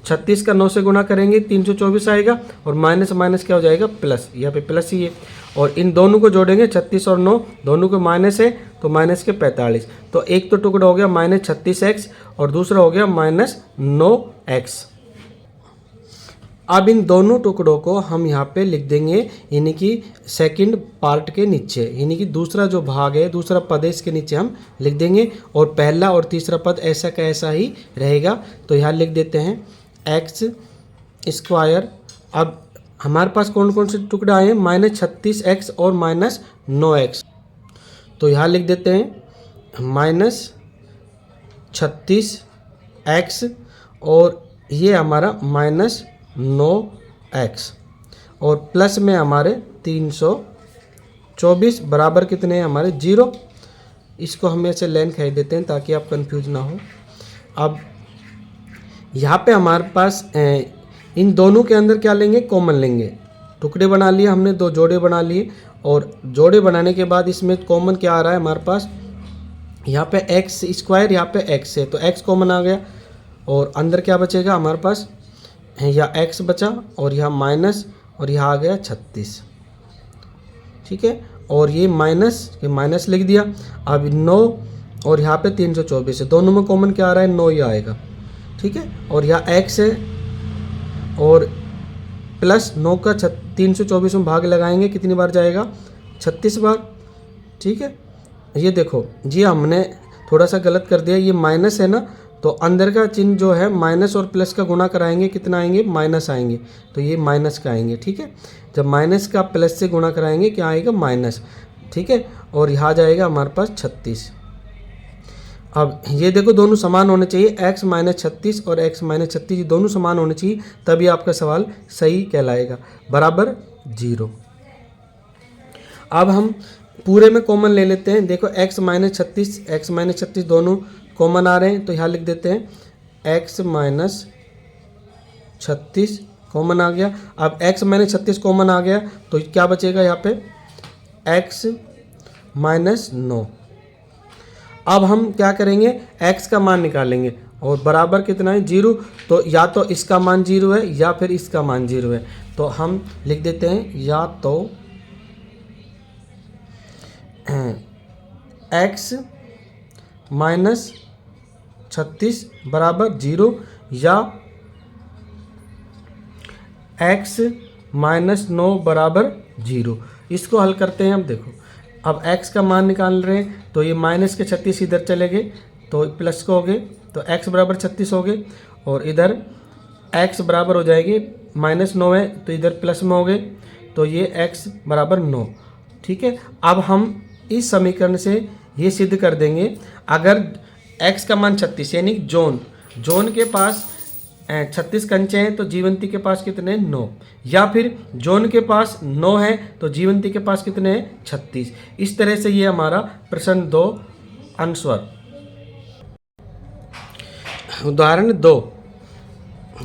36 का 9 से गुणा करेंगे 324 आएगा, और माइनस माइनस क्या हो जाएगा प्लस, यहाँ पे प्लस ही है। और इन दोनों को जोड़ेंगे 36 और 9, दोनों को माइनस है तो माइनस के 45। तो एक तो टुकड़ा हो गया -36x और दूसरा हो गया -9x। अब इन दोनों टुकड़ों को हम यहाँ पे लिख देंगे यानी कि सेकंड पार्ट के नीचे, यानी कि दूसरा जो भाग है, दूसरा पद है, इसके नीचे हम लिख देंगे और पहला और तीसरा पद ऐसा का ऐसा ही रहेगा। तो यहाँ लिख देते हैं एक्स स्क्वायर। अब हमारे पास कौन कौन से टुकड़े आए हैं, -36x और -9x। तो यहाँ लिख देते हैं -36x और ये हमारा -9x और प्लस में हमारे 324 बराबर कितने हैं हमारे 0। इसको हम ऐसे लाइन खींच देते हैं ताकि आप कंफ्यूज ना हो। अब यहाँ पे हमारे पास इन दोनों के अंदर क्या लेंगे, कॉमन लेंगे। टुकड़े बना लिए हमने, 2 जोड़े बना लिए और जोड़े बनाने के बाद इसमें कॉमन क्या आ रहा है हमारे पास, यहाँ पे एक्स स्क्वायर, यहाँ पे एक्स है तो एक्स कॉमन आ गया और अंदर क्या बचेगा हमारे पास, यहाँ एक्स बचा और यहाँ माइनस और यहाँ आ गया 36। ठीक है, और ये माइनस लिख दिया। अब 9 और यहाँ पे 324 है, दोनों में कॉमन क्या आ रहा है, 9 ही आएगा। ठीक है, और यहाँ एक्स है और प्लस 9 का 324 में भाग लगाएंगे, कितनी बार जाएगा, 36 बार। ठीक है, ये देखो जी हमने थोड़ा सा गलत कर दिया, ये माइनस है ना, तो अंदर का चिन्ह जो है माइनस और प्लस का गुणा कराएंगे, कितना आएंगे, माइनस आएंगे, तो ये माइनस का आएंगे। ठीक है, जब माइनस का प्लस से गुणा कराएंगे क्या आएगा, माइनस। ठीक है, और यहाँ जाएगा हमारे पास 36। अब ये देखो दोनों समान होने चाहिए, x - 36 और x - 36 ये दोनों समान होने चाहिए, तभी आपका सवाल सही कहलाएगा, बराबर 0। अब हम पूरे में कॉमन ले लेते हैं। देखो x - 36 दोनों कॉमन आ रहे हैं, तो यहाँ लिख देते हैं x - 36 कॉमन आ गया। अब x - 36 कॉमन आ गया तो क्या बचेगा यहाँ पे, x - 9। अब हम क्या करेंगे, x का मान निकालेंगे और बराबर कितना है, 0। तो या तो इसका मान 0 है या फिर इसका मान 0 है, तो हम लिख देते हैं या तो x - 36 बराबर 0 या x - 9 बराबर 0। इसको हल करते हैं। अब देखो, अब x का मान निकाल रहे हैं तो ये माइनस के 36 इधर चले गए तो प्लस को हो गए, तो x बराबर 36 हो गए और इधर x बराबर हो जाएगी -9 है तो इधर प्लस में हो गए, तो ये x बराबर 9। ठीक है, अब हम इस समीकरण से ये सिद्ध कर देंगे, अगर x का मान 36 यानी जोन के पास 36 कंचे हैं तो जीवंती के पास कितने हैं, 9, या फिर जोन के पास 9 है तो जीवंती के पास कितने हैं, 36। इस तरह से ये हमारा प्रश्न 2 आंसर। उदाहरण 2,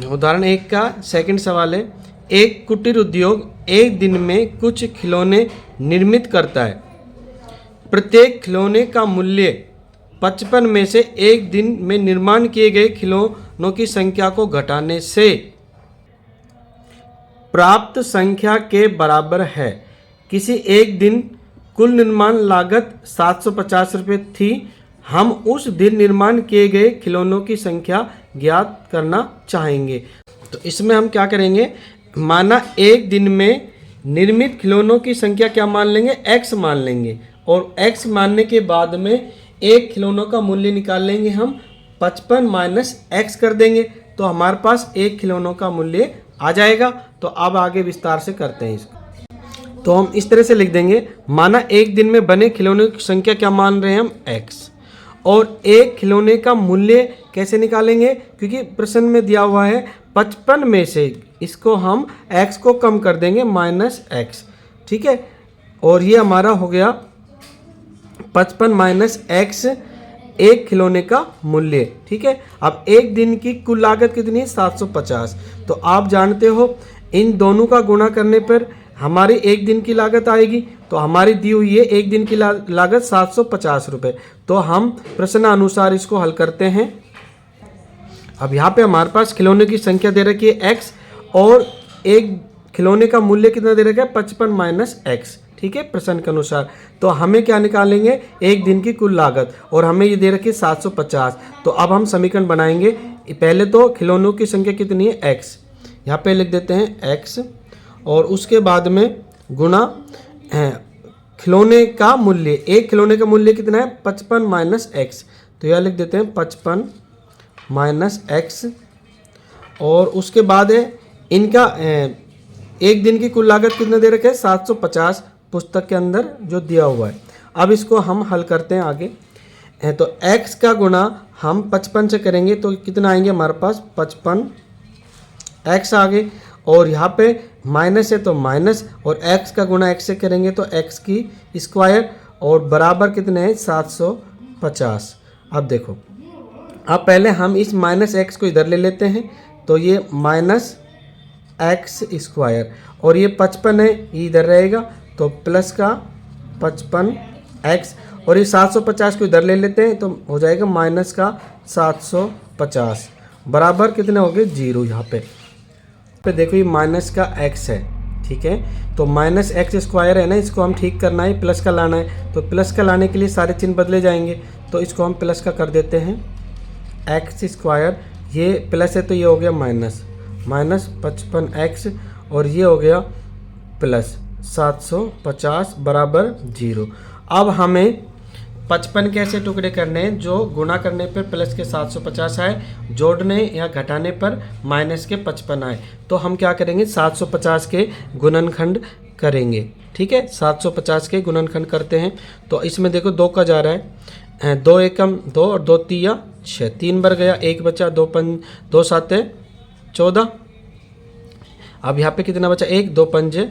उदाहरण 1 का सेकंड सवाल है, एक कुटीर उद्योग एक दिन में कुछ खिलौने निर्मित करता है। प्रत्येक खिलौने का मूल्य 55 में से एक दिन में निर्माण किए गए खिलौनों की संख्या को घटाने से प्राप्त संख्या के बराबर है। किसी एक दिन कुल निर्माण लागत 750 रुपये थी। हम उस दिन निर्माण किए गए खिलौनों की संख्या ज्ञात करना चाहेंगे। तो इसमें हम क्या करेंगे, माना एक दिन में निर्मित खिलौनों की संख्या क्या मान लेंगे, x मान लेंगे, और x मानने के बाद में एक खिलौनों का मूल्य निकाल लेंगे हम, 55 - x कर देंगे तो हमारे पास एक खिलौनों का मूल्य आ जाएगा। तो अब आगे विस्तार से करते हैं इसको। तो हम इस तरह से लिख देंगे, माना एक दिन में बने खिलौनों की संख्या क्या मान रहे हैं हम, x, और एक खिलौने का मूल्य कैसे निकालेंगे, क्योंकि प्रश्न में दिया हुआ है 55 में से इसको हम x को कम कर देंगे -x। ठीक है, और ये हमारा हो गया 55 - x एक खिलौने का मूल्य। ठीक है, अब एक दिन की कुल लागत कितनी है, 750। तो आप जानते हो इन दोनों का गुणा करने पर हमारी एक दिन की लागत आएगी, तो हमारी दी हुई है एक दिन की लागत 750 रुपये। तो हम प्रश्नानुसार इसको हल करते हैं। अब यहाँ पे हमारे पास खिलौने की संख्या दे रखी है x और एक खिलौने का मूल्य कितना दे रखा है, 55 - x। ठीक है, प्रश्न के अनुसार। तो हमें क्या निकालेंगे, एक दिन की कुल लागत, और हमें ये दे रखी है 750। तो अब हम समीकरण बनाएंगे। पहले तो खिलौनों की संख्या कितनी है, x, यहाँ पे लिख देते हैं x और उसके बाद में गुणा खिलौने का मूल्य, एक खिलौने का मूल्य कितना है 55 माइनस एक्स, तो यह लिख देते हैं 55 माइनस एक्स। और उसके बाद है इनका एक दिन की कुल लागत कितना दे रखा है 750 पुस्तक के अंदर जो दिया हुआ है। अब इसको हम हल करते हैं आगे। तो x का गुणा हम 55 से करेंगे तो कितना आएंगे हमारे पास 55x आगे, और यहाँ पे माइनस है तो माइनस, और x का गुणा x से करेंगे तो x की स्क्वायर, और बराबर कितने हैं 750। अब देखो, अब पहले हम इस माइनस एक्स को इधर ले लेते हैं, तो ये माइनस एक्स स्क्वायर, और ये 55 है ये इधर रहेगा तो प्लस का 55x, और ये 750 को इधर ले लेते हैं तो हो जाएगा माइनस का 750 बराबर कितने हो गए 0। यहाँ पे देखो ये माइनस का x है, ठीक है, तो माइनस एक्स स्क्वायर है ना, इसको हम ठीक करना है, प्लस का लाना है, तो प्लस का लाने के लिए सारे चिन्ह बदले जाएंगे, तो इसको हम प्लस का कर देते हैं एक्स स्क्वायर, ये प्लस है तो ये हो गया माइनस 55x, और ये हो गया प्लस 750 बराबर 0। अब हमें 55 के ऐसे टुकड़े करने हैं जो गुणा करने पर प्लस के 750 आए, जोड़ने या घटाने पर माइनस के 55 आए। तो हम क्या करेंगे 750 के गुणनखंड करेंगे, ठीक है, 750 के गुणनखंड करते हैं। तो इसमें देखो 2 का जा रहा है, 2 एकम 2 और 2 तिया 6, 3 बार गया, 1 बचा, 2 साते 14। अब यहाँ पे कितना बचा 1, 2 पंजे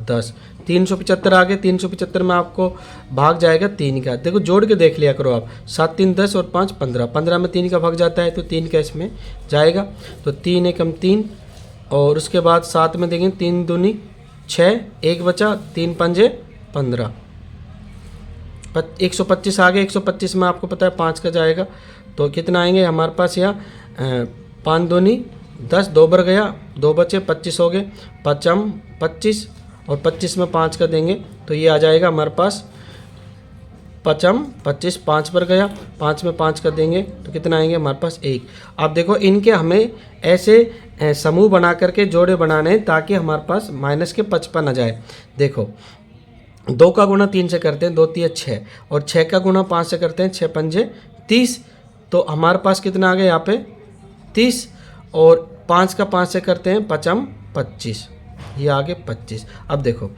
10, 375 आ गए। 375 में आपको भाग जाएगा 3 का, देखो जोड़ के देख लिया करो आप, 7 3 10 और 5 15, 15 में 3 का भाग जाता है तो 3 का इसमें जाएगा, तो 3 एकम 3, और उसके बाद 7 में देखेंगे 3 दूनी 6, 1 बचा, 3 पंजे 15, 125 आ गए। 125 में आपको पता है 5 का जाएगा, तो कितना आएंगे हमारे पास यहाँ 5 दूनी 10, 2 बार गया, 2 बचे 25 हो गए, 5 25, और 25 में 5 का देंगे तो ये आ जाएगा हमारे पास 25, 5 पर गया, 5 में 5 का देंगे तो कितना आएंगे हमारे पास 1। अब देखो इनके हमें ऐसे समूह बना करके जोड़े बनाने हैं ताकि हमारे पास माइनस के 55 आ जाए। देखो 2 का गुणा 3 से करते हैं, 2 तिया 6, और 6 का गुणा 5 से करते हैं, 6 पंजे 30, तो हमारे पास कितना आ गया यहाँ पे 30, और 5 का 5 से करते हैं 5 25, ये आगे 25। अब देखो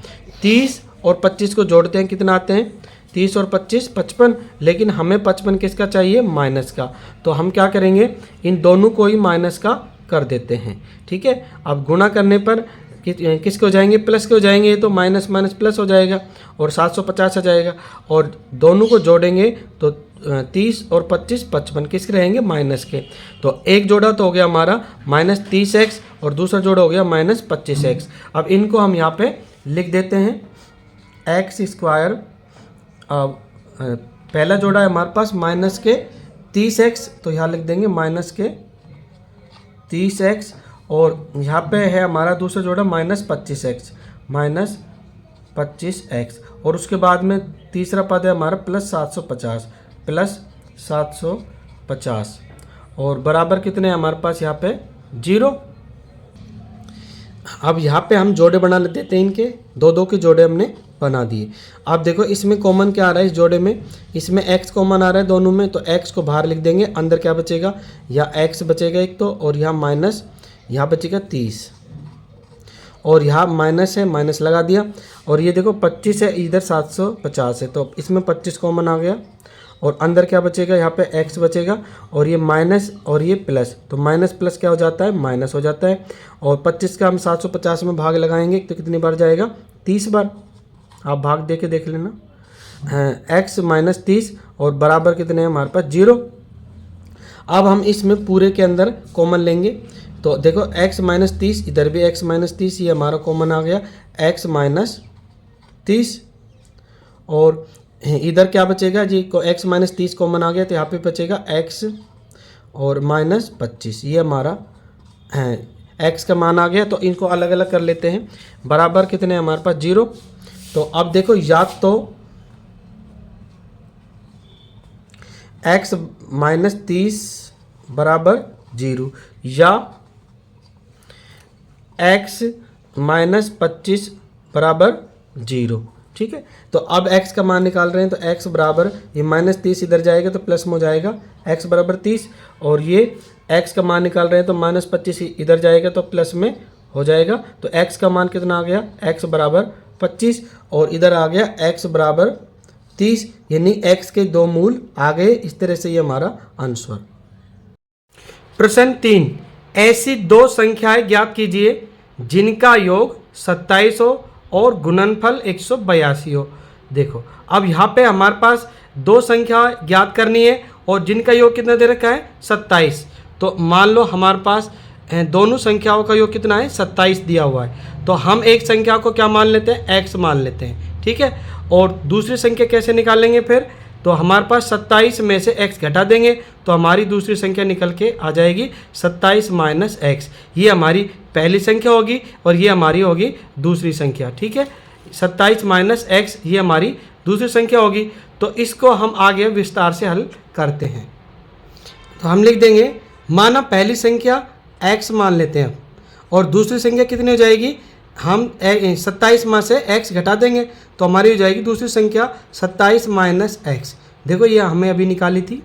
30 और 25 को जोड़ते हैं, कितना आते हैं 30 और 25 55, लेकिन हमें 55 किसका चाहिए माइनस का, तो हम क्या करेंगे इन दोनों को ही माइनस का कर देते हैं, ठीक है। अब गुणा करने पर किसके हो जाएंगे प्लस के हो जाएंगे, तो माइनस माइनस प्लस हो जाएगा और 750 आ जाएगा, और दोनों को जोड़ेंगे तो 30 और 25 55 किसके रहेंगे माइनस के। तो एक जोड़ा तो हो गया हमारा माइनस 30x और दूसरा जोड़ा हो गया माइनस 25x। अब इनको हम यहाँ पे लिख देते हैं एक्स स्क्वायर, पहला जोड़ा है हमारे पास माइनस के 30x, तो यहाँ लिख देंगे माइनस के 30x, और यहाँ पे है हमारा दूसरा जोड़ा माइनस 25x, माइनस 25x, और उसके बाद में तीसरा पद है हमारा प्लस 750, प्लस 750, और बराबर कितने हैं हमारे पास यहाँ पे 0। अब यहाँ पे हम जोड़े बना लेते हैं, इनके 2 के जोड़े हमने बना दिए। अब देखो इसमें कॉमन क्या आ रहा है इस जोड़े में, इसमें x कॉमन आ रहा है दोनों में, तो x को बाहर लिख देंगे, अंदर क्या बचेगा या x बचेगा एक तो, और यहाँ माइनस, यहाँ बचेगा 30, और यहाँ माइनस है माइनस लगा दिया, और ये देखो 25 है इधर 750 है, तो इसमें 25 कॉमन आ गया, और अंदर क्या बचेगा यहाँ पे x बचेगा, और ये माइनस और ये प्लस, तो माइनस प्लस क्या हो जाता है माइनस हो जाता है, और 25 का हम 750 में भाग लगाएंगे तो कितनी बार जाएगा 30 बार, आप भाग दे के देख लेना, x माइनस 30, और बराबर कितने हैं हमारे पास 0। अब हम इसमें पूरे के अंदर कॉमन लेंगे, तो देखो x माइनस 30, इधर भी x माइनस 30, ये हमारा कॉमन आ गया x माइनस 30, और इधर क्या बचेगा जी को x माइनस 30 कॉमन आ गया, तो यहाँ पे बचेगा x और माइनस 25, ये हमारा x का मान आ गया। तो इनको अलग अलग कर लेते हैं, बराबर कितने हैं हमारे पास 0। तो अब देखो या तो x माइनस 30 बराबर 0, या x माइनस 25 बराबर 0। ठीक है, तो अब x का मान निकाल रहे हैं, तो x बराबर ये -30 इधर जाएगा तो प्लस में हो जाएगा x बराबर 30, और ये x का मान निकाल रहे हैं तो -25 इधर जाएगा तो प्लस में हो जाएगा। तो x का मान कितना आ गया, x बराबर 25, और इधर आ गया x बराबर 30, यानी x के दो मूल आ गए। इस तरह से ये हमारा आंसर। प्रश्न 3, ऐसी दो संख्याएं ज्ञात कीजिए जिनका योग 27 हो और गुणनफल 182 हो। देखो अब यहाँ पे हमारे पास दो संख्या ज्ञात करनी है और जिनका योग कितना दे रखा है, 27। तो मान लो हमारे पास दोनों संख्याओं का योग कितना है, 27 दिया हुआ है। तो हम एक संख्या को क्या मान लेते हैं, x मान लेते हैं। ठीक है, और दूसरी संख्या कैसे निकालेंगे फिर, तो हमारे पास 27 में से x घटा देंगे तो हमारी दूसरी संख्या निकल के आ जाएगी 27 माइनस x। ये हमारी पहली संख्या होगी और ये हमारी होगी दूसरी संख्या। ठीक है, 27 माइनस x ये हमारी दूसरी संख्या होगी। तो इसको हम आगे विस्तार से हल करते हैं। तो हम लिख देंगे, माना पहली संख्या x मान लेते हैं और दूसरी संख्या कितनी हो जाएगी, हम 27 में से x घटा देंगे तो हमारी हो जाएगी दूसरी संख्या 27 माइनस x। देखो ये हमें अभी निकाली थी।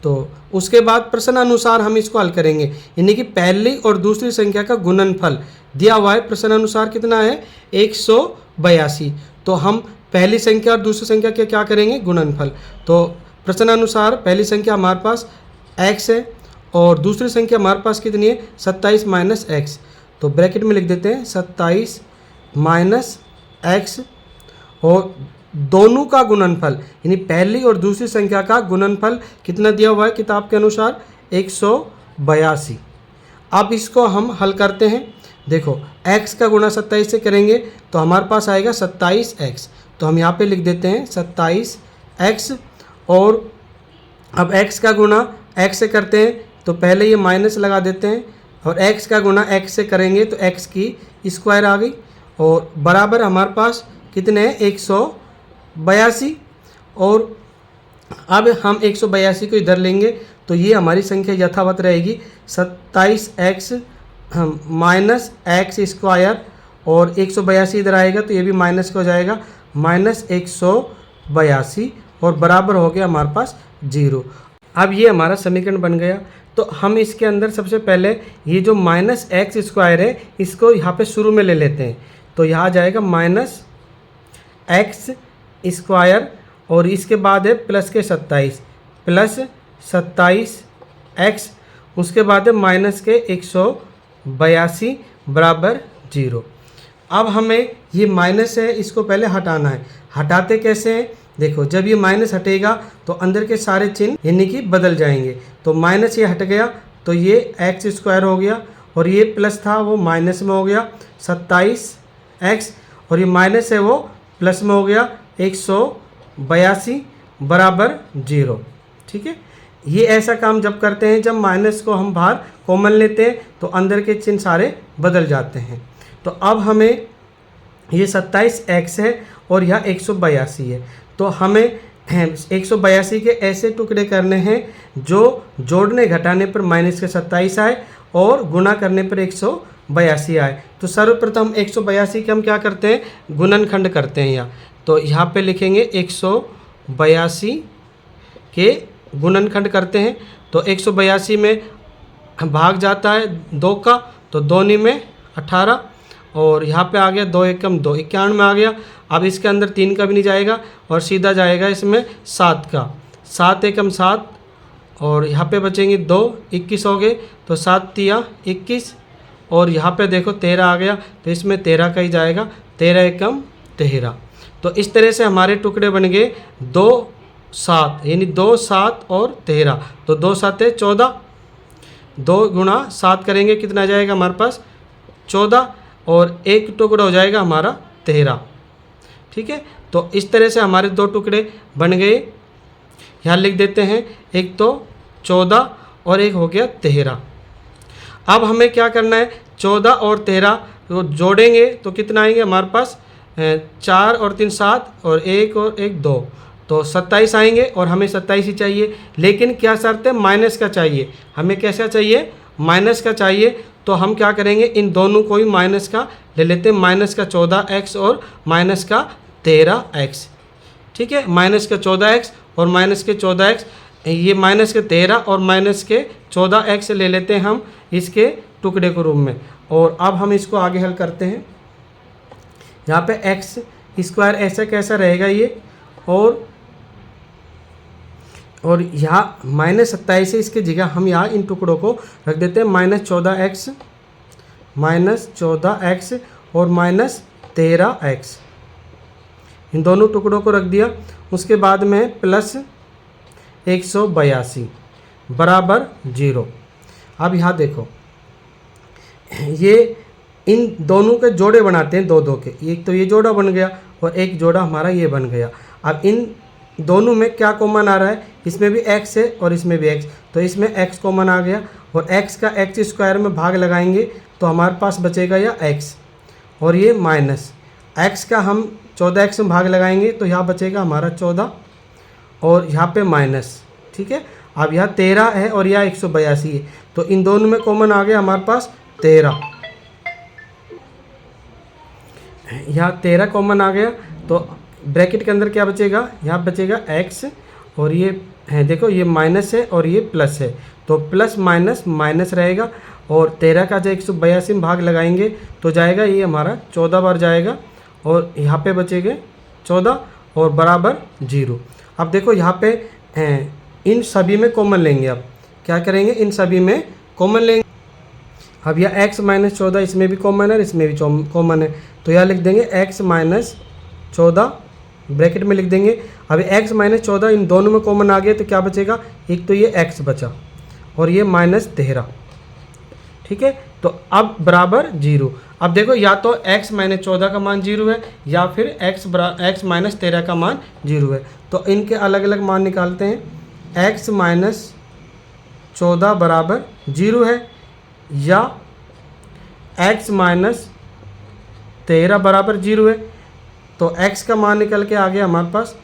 तो उसके बाद प्रश्न अनुसार हम इसको हल करेंगे, यानी कि पहली और दूसरी संख्या का गुणनफल दिया हुआ है प्रश्न अनुसार कितना है, 182। तो हम पहली संख्या और दूसरी संख्या के क्या करेंगे, गुणनफल। तो प्रश्न अनुसार पहली संख्या हमारे पास x है और दूसरी संख्या हमारे पास कितनी है, 27 माइनस x। तो ब्रैकेट में लिख देते हैं 27 माइनस x, और दोनों का गुणनफल यानी पहली और दूसरी संख्या का गुणनफल कितना दिया हुआ है किताब के अनुसार, 182। अब इसको हम हल करते हैं। देखो x का गुणा 27 से करेंगे तो हमारे पास आएगा 27x। तो हम यहाँ पे लिख देते हैं 27x, और अब x का गुणा x से करते हैं तो पहले ये माइनस लगा देते हैं, और x का गुणा x से करेंगे तो x की स्क्वायर आ गई, और बराबर हमारे पास कितने हैं, 182। और अब हम 182 को इधर लेंगे तो ये हमारी संख्या यथावत रहेगी, 27x माइनस x स्क्वायर, और 182 इधर आएगा तो ये भी माइनस का हो जाएगा, माइनस 182, और बराबर हो गया हमारे पास 0। अब ये हमारा समीकरण बन गया। तो हम इसके अंदर सबसे पहले ये जो माइनस एक्स स्क्वायर है इसको यहाँ पे शुरू में ले लेते हैं। तो यहाँ आ जाएगा माइनस एक्स स्क्वायर, और इसके बाद है प्लस के 27 प्लस 27x, उसके बाद है माइनस के 182 बराबर 0। अब हमें ये माइनस है इसको पहले हटाना है। हटाते कैसे हैं, देखो जब ये माइनस हटेगा तो अंदर के सारे चिन्ह यानी कि बदल जाएंगे। तो माइनस ये हट गया तो ये एक्स स्क्वायर हो गया, और ये प्लस था वो माइनस में हो गया 27x, और ये माइनस है वो प्लस में हो गया 182 बराबर 0। ठीक है, ये ऐसा काम जब करते हैं जब माइनस को हम बाहर कॉमन लेते हैं तो अंदर के चिन्ह सारे बदल जाते हैं। तो अब हमें ये 27x है और यह 182 है। तो हमें 182 के ऐसे टुकड़े करने हैं जो जोड़ने घटाने पर माइनस के 27 आए और गुणा करने पर 182 आए। तो सर्वप्रथम 182 के हम क्या करते हैं, गुणनखंड करते हैं यहाँ। तो यहाँ पे लिखेंगे 182 के गुणनखंड करते हैं। तो 182 में भाग जाता है 2 का, तो 2 नी में 18, और यहाँ पे आ गया 2 एकम 2, 91 में आ गया। अब इसके अंदर 3 का भी नहीं जाएगा और सीधा जाएगा इसमें 7 का, 7 एकम 7, और यहाँ पे बचेंगे 2, 21 हो गए। तो 7 तिया 21, और यहाँ पे देखो 13 आ गया तो इसमें 13 का ही जाएगा, 13 एकम 13। तो इस तरह से हमारे टुकड़े बन गए 2 7, यानी 2 7 और 13। तो 2 7 है 14, 2 गुणा 7 करेंगे कितना जाएगा हमारे पास 14, और एक टुकड़ा हो जाएगा हमारा 13। ठीक है, तो इस तरह से हमारे 2 टुकड़े बन गए। यहाँ लिख देते हैं, एक तो 14 और एक हो गया 13। अब हमें क्या करना है, 14 और 13 को जोड़ेंगे तो कितना आएंगे हमारे पास, 4 और 3 7, और 1 और 1 2, तो 27 आएंगे। और हमें 27 ही चाहिए, लेकिन क्या शर्त है, माइनस का चाहिए। हमें कैसा चाहिए, माइनस का चाहिए। तो हम क्या करेंगे, इन दोनों को ही माइनस का ले लेते हैं, माइनस का 14x और माइनस का 13x। ठीक है, माइनस का 14x और माइनस के 14x, ये माइनस के 13 और माइनस के 14x ले लेते हैं हम इसके टुकड़े के रूप में। और अब हम इसको आगे हल करते हैं। यहाँ पे एक्स स्क्वायर ऐसा कैसा रहेगा ये, और यहाँ -27 है, इसकी जगह हम यहाँ इन टुकड़ों को रख देते हैं -14x और -13x, इन दोनों टुकड़ों को रख दिया। उसके बाद में प्लस 182 बराबर 0। अब यहाँ देखो, ये इन दोनों के जोड़े बनाते हैं, दो के, एक तो ये जोड़ा बन गया और एक जोड़ा हमारा ये बन गया। अब इन दोनों में क्या कॉमन आ रहा है, इसमें भी x है और इसमें भी x, तो इसमें x कॉमन आ गया और x का x स्क्वायर में भाग लगाएंगे तो हमारे पास बचेगा या x, और ये माइनस x का हम 14x में भाग लगाएंगे तो यहाँ बचेगा हमारा 14 और यहाँ पे माइनस। ठीक है, अब यहाँ 13 है और यहाँ 182 है, तो इन दोनों में कॉमन आ गया हमारे पास 13, यहाँ 13 कॉमन आ गया। तो ब्रैकेट के अंदर क्या बचेगा, यहाँ बचेगा x और ये है, देखो ये माइनस है और ये प्लस है, तो प्लस माइनस माइनस रहेगा और 13 का जो 182 में भाग लगाएंगे तो जाएगा ये हमारा 14 बार जाएगा और यहाँ पे बचेंगे 14 और बराबर 0। अब देखो यहाँ पे इन सभी में कॉमन लेंगे, अब क्या करेंगे, इन सभी में कॉमन लेंगे। अब यह x - 14 इसमें भी कॉमन है, इसमें भी कॉमन है, तो यहाँ लिख देंगे x - 14 ब्रैकेट में लिख देंगे। अब x - 14 इन दोनों में कॉमन आ गया तो क्या बचेगा, एक तो ये x बचा और ये -13। ठीक है, तो अब बराबर 0। अब देखो या तो x - 14 का मान 0 है या फिर x - 13 का मान 0 है, तो इनके अलग अलग मान निकालते हैं। x - 14 बराबर 0 है या x - 13 बराबर 0 है, तो x का मान निकल के आ गया हमारे पास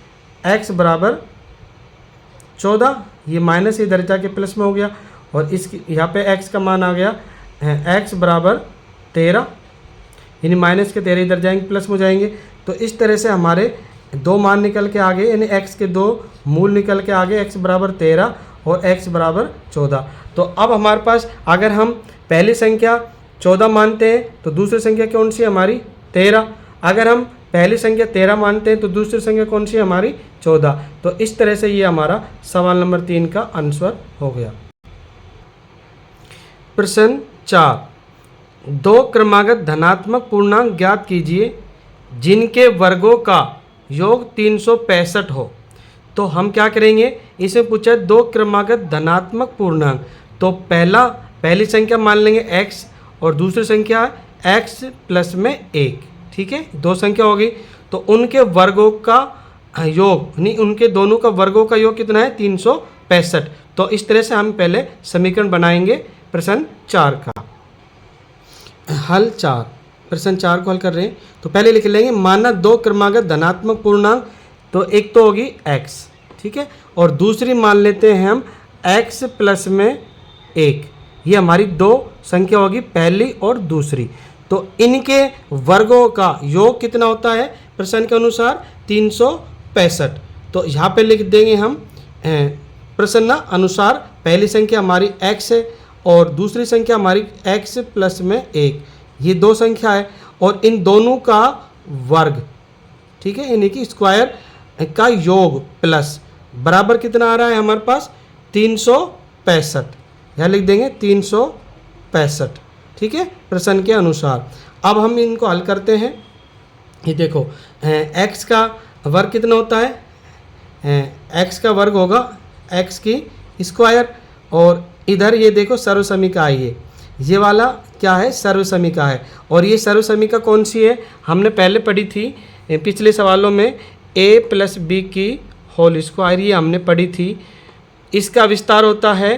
x बराबर 14, ये माइनस इधर जाके प्लस में हो गया और इसकी यहाँ पे x का मान आ गया x बराबर 13, यानी माइनस के 13 इधर जाएंगे प्लस में हो जाएंगे। तो इस तरह से हमारे दो मान निकल के आ गए, यानी x के दो मूल निकल के आ गए, x बराबर 13 और x बराबर 14। तो अब हमारे पास अगर हम पहली संख्या 14 मानते हैं तो दूसरी संख्या कौन सी है हमारी 13, अगर हम पहली संख्या 13 मानते हैं तो दूसरी संख्या कौन सी है हमारी 14। तो इस तरह से ये हमारा सवाल नंबर 3 का आंसर हो गया। प्रश्न 4, दो क्रमागत धनात्मक पूर्णांक ज्ञात कीजिए जिनके वर्गों का योग 365 हो। तो हम क्या करेंगे, इसमें पूछा है दो क्रमागत धनात्मक पूर्णांक, तो पहली संख्या मान लेंगे x और दूसरी संख्या x प्लस में 1। ठीक है, दो संख्या होगी तो उनके वर्गों का योग, यानी उनके दोनों का वर्गों का योग कितना है 365। तो इस तरह से हम पहले समीकरण बनाएंगे प्रश्न 4 का। हल 4, प्रश्न 4 को हल कर रहे हैं तो पहले लिख लेंगे, माना दो क्रमागत धनात्मक पूर्णांक, तो एक तो होगी x, ठीक है, और दूसरी मान लेते हैं हम x प्लस में 1, ये हमारी दो संख्या होगी पहली और दूसरी। तो इनके वर्गों का योग कितना होता है प्रश्न के अनुसार 365। तो यहाँ पे लिख देंगे हम प्रश्न अनुसार पहली संख्या हमारी x है और दूसरी संख्या हमारी x प्लस में 1, ये दो संख्या है और इन दोनों का वर्ग, ठीक है, यानी कि स्क्वायर का योग प्लस बराबर कितना आ रहा है हमारे पास 365, यहाँ लिख देंगे 365। ठीक है, प्रश्न के अनुसार। अब हम इनको हल करते हैं। ये देखो x का वर्ग कितना होता है, x का वर्ग होगा x की स्क्वायर, और इधर ये देखो सर्वसमीका आई है, ये वाला क्या है सर्वसमीका है, और ये सर्वसमीका कौन सी है हमने पहले पढ़ी थी पिछले सवालों में, a प्लस बी की होल स्क्वायर, ये हमने पढ़ी थी। इसका विस्तार होता है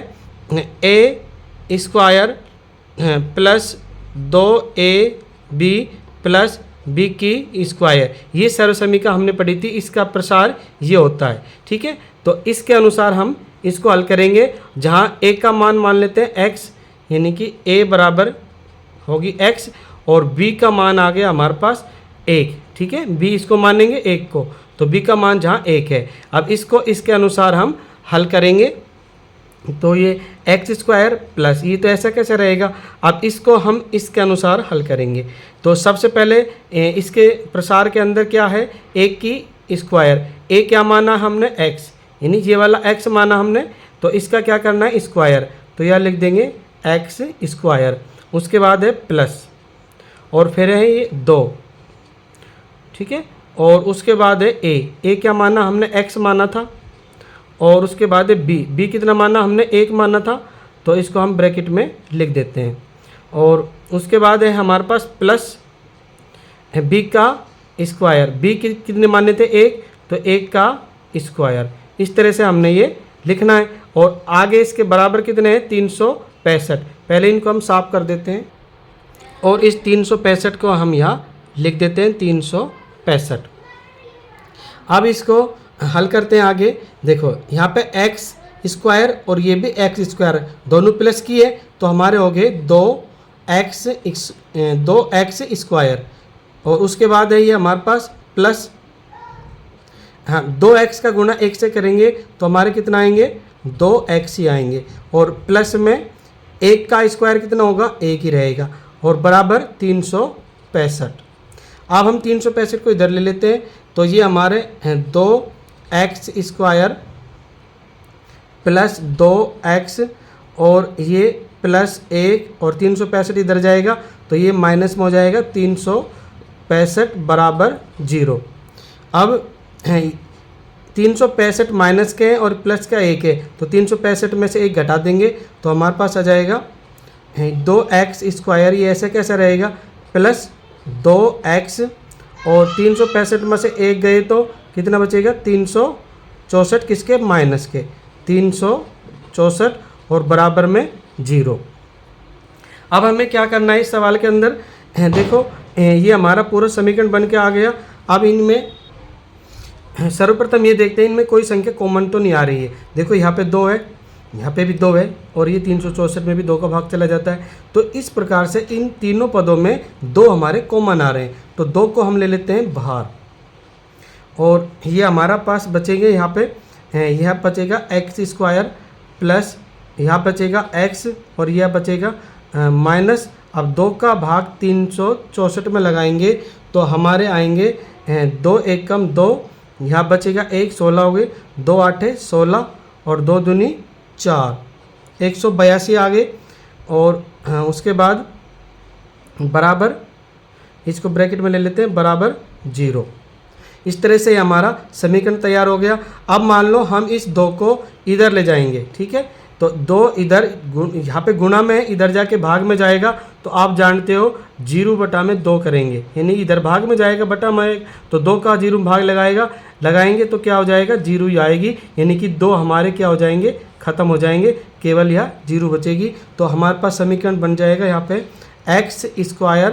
a square plus 2ab plus B की स्क्वायर, ये सर्वसमीका हमने पढ़ी थी, इसका प्रसार ये होता है। ठीक है, तो इसके अनुसार हम इसको हल करेंगे, जहाँ a का मान लेते हैं x, यानी कि a बराबर होगी x और b का मान आ गया हमारे पास 1, ठीक है। b इसको मानेंगे 1 को, तो b का मान जहाँ 1 है। अब इसको इसके अनुसार हम हल करेंगे, तो ये एक्स स्क्वायर प्लस ये तो ऐसा कैसे रहेगा। अब इसको हम इसके अनुसार हल करेंगे। तो सबसे पहले इसके प्रसार के अंदर क्या है, 1 की स्क्वायर, ए क्या माना हमने x, यानी ये वाला x माना हमने, तो इसका क्या करना है स्क्वायर, तो यह लिख देंगे x स्क्वायर। उसके बाद है प्लस और फिर है ये 2, ठीक है। और उसके बाद है ए क्या माना हमने x माना था, और उसके बाद है बी कितना माना हमने 1 माना था, तो इसको हम ब्रैकेट में लिख देते हैं। और उसके बाद है हमारे पास प्लस बी का स्क्वायर, बी कितने माने थे 1, तो 1 का स्क्वायर। इस तरह से हमने ये लिखना है। और आगे इसके बराबर कितने हैं 365। पहले इनको हम साफ कर देते हैं और इस 365 को हम यहाँ लिख देते हैं 365। अब इसको हल करते हैं आगे। देखो यहाँ पे एक्स स्क्वायर और ये भी एक्स स्क्वायर दोनों प्लस किए, तो हमारे हो गए 2x स्क्वायर। और उसके बाद है ये हमारे पास प्लस, हाँ 2x का गुणा 1 से करेंगे तो हमारे कितना आएंगे 2x ही आएंगे। और प्लस में 1 का स्क्वायर कितना होगा 1 ही रहेगा, और बराबर 365। अब हम 365 को इधर ले लेते हैं, तो ये हमारे हैं 2x स्क्वायर प्लस 2x और ये प्लस 1 और 365 इधर जाएगा, तो ये माइनस में हो जाएगा 365 बराबर 0। अब 365 माइनस के हैं और प्लस का 1 है, तो 365 में से 1 घटा देंगे तो हमारे पास आ जाएगा 2x स्क्वायर। ये ऐसे कैसा रहेगा प्लस 2x और 365 में से 1 गए तो कितना बचेगा 364, किसके माइनस के 364 और बराबर में 0। अब हमें क्या करना है इस सवाल के अंदर, देखो ये हमारा पूरा समीकरण बन के आ गया। अब इनमें सर्वप्रथम ये देखते हैं इनमें कोई संख्या कॉमन तो नहीं आ रही है। देखो यहाँ पे 2 है, यहाँ पे भी 2 है, और ये 364 में भी 2 का भाग चला जाता है। तो इस प्रकार से इन तीनों पदों में 2 हमारे कॉमन आ रहे हैं, तो 2 को हम ले लेते हैं बाहर। और ये हमारा पास बचेंगे यहाँ पे, यह बचेगा एक्स स्क्वायर प्लस यहाँ बचेगा x और यह बचेगा माइनस। अब 2 का भाग 364 में लगाएंगे तो हमारे आएंगे 2 एकम 2, यहाँ बचेगा 1, 16 हो गए, 2 8 16 और 2 दूनी 4, 182 आ गए। और उसके बाद बराबर, इसको ब्रैकेट में ले लेते हैं, बराबर 0। इस तरह से हमारा समीकरण तैयार हो गया। अब मान लो हम इस 2 को इधर ले जाएंगे, ठीक है, तो 2 इधर यहाँ पे गुणा में इधर जाके भाग में जाएगा, तो आप जानते हो 0 बटा में 2 करेंगे, यानी इधर भाग में जाएगा बटा में, तो 2 का 0 भाग लगाएंगे तो क्या हो जाएगा 0 ही आएगी, यानी कि 2 हमारे क्या हो जाएंगे ख़त्म हो जाएंगे, केवल यह 0 बचेगी। तो हमारे पास समीकरण बन जाएगा यहाँ पे x square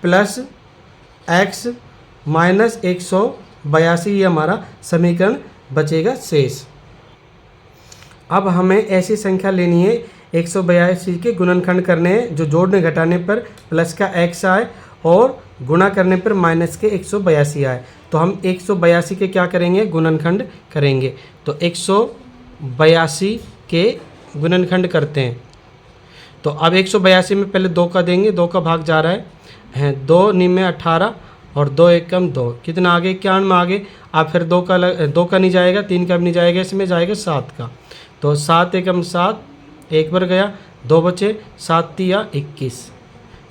plus x minus 182, ये हमारा समीकरण बचेगा शेष। अब हमें ऐसी संख्या लेनी है 182 के गुणनखंड करने हैं जो जोड़ने घटाने पर प्लस का x आए और गुणा करने पर माइनस के 182 आए। तो हम 182 के क्या करेंगे गुणनखंड करेंगे, तो 182 के गुणनखंड करते हैं। तो अब 182 में पहले 2 का देंगे, 2 का भाग जा रहा है 2 निमे 18 और 2 एकम 2, कितना आगे 91 में आगे। अब फिर 2 का नहीं जाएगा, 3 का भी नहीं जाएगा, इसमें जाएगा 7 का, तो 7 एकम 7, 1 बार गया, 2 बचे, 7 तिया 21,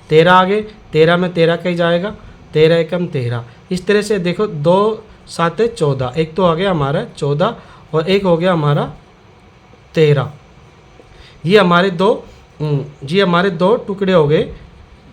13 आगे, 13 में 13 का ही जाएगा, 13 एकम 13। इस तरह से देखो 2 7 14, एक तो आ गया हमारा 14 और एक हो गया हमारा 13। ये हमारे दो टुकड़े हो गए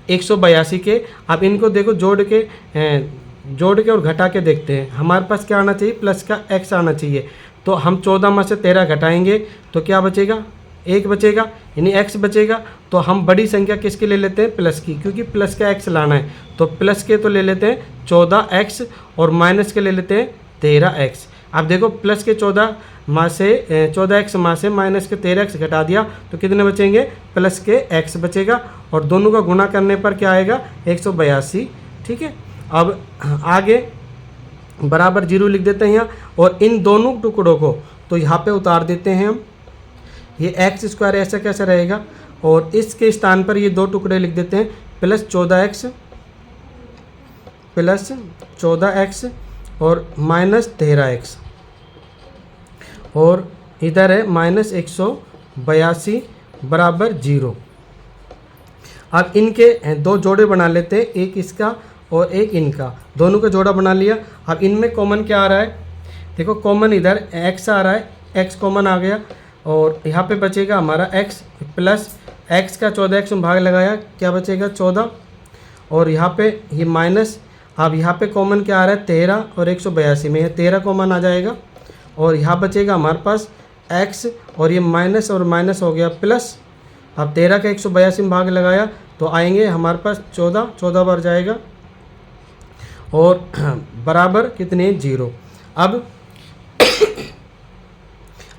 182 के। अब इनको देखो जोड़ के और घटा के देखते हैं, हमारे पास क्या आना चाहिए प्लस का x आना चाहिए। तो हम 14 में से 13 घटाएंगे तो क्या बचेगा 1 बचेगा, यानी x बचेगा। तो हम बड़ी संख्या किसके ले लेते हैं प्लस की, क्योंकि प्लस का x लाना है, तो प्लस के तो ले लेते हैं 14x और माइनस के ले लेते हैं 13x। अब देखो प्लस के 14 में से 14x में से माइनस के 13x घटा दिया तो कितने बचेंगे, प्लस के x बचेगा और दोनों का गुणा करने पर क्या आएगा 182। ठीक है, अब आगे बराबर 0 लिख देते हैं यहाँ और इन दोनों टुकड़ों को तो यहाँ पे उतार देते हैं हम। ये एक्स स्क्वायर ऐसा कैसा रहेगा और इसके स्थान पर ये दो टुकड़े लिख देते हैं, प्लस 14x और माइनस 13x और इधर है माइनस 182 बराबर 0। अब इनके दो जोड़े बना लेते हैं, एक इसका और एक इनका, दोनों का जोड़ा बना लिया। अब इनमें कॉमन क्या आ रहा है, देखो कॉमन इधर x आ रहा है, x कॉमन आ गया और यहाँ पे बचेगा हमारा x प्लस x का 14x में भाग लगाया क्या बचेगा 14 और यहाँ पे ये माइनस। अब यहाँ पे कॉमन क्या आ रहा है 13 और 182 में, यह 13 कॉमन आ जाएगा और यहाँ बचेगा हमारे पास x और ये माइनस और माइनस हो गया प्लस। अब 13 का 182 में भाग लगाया तो आएंगे हमारे पास 14 बार जाएगा और बराबर कितने 0।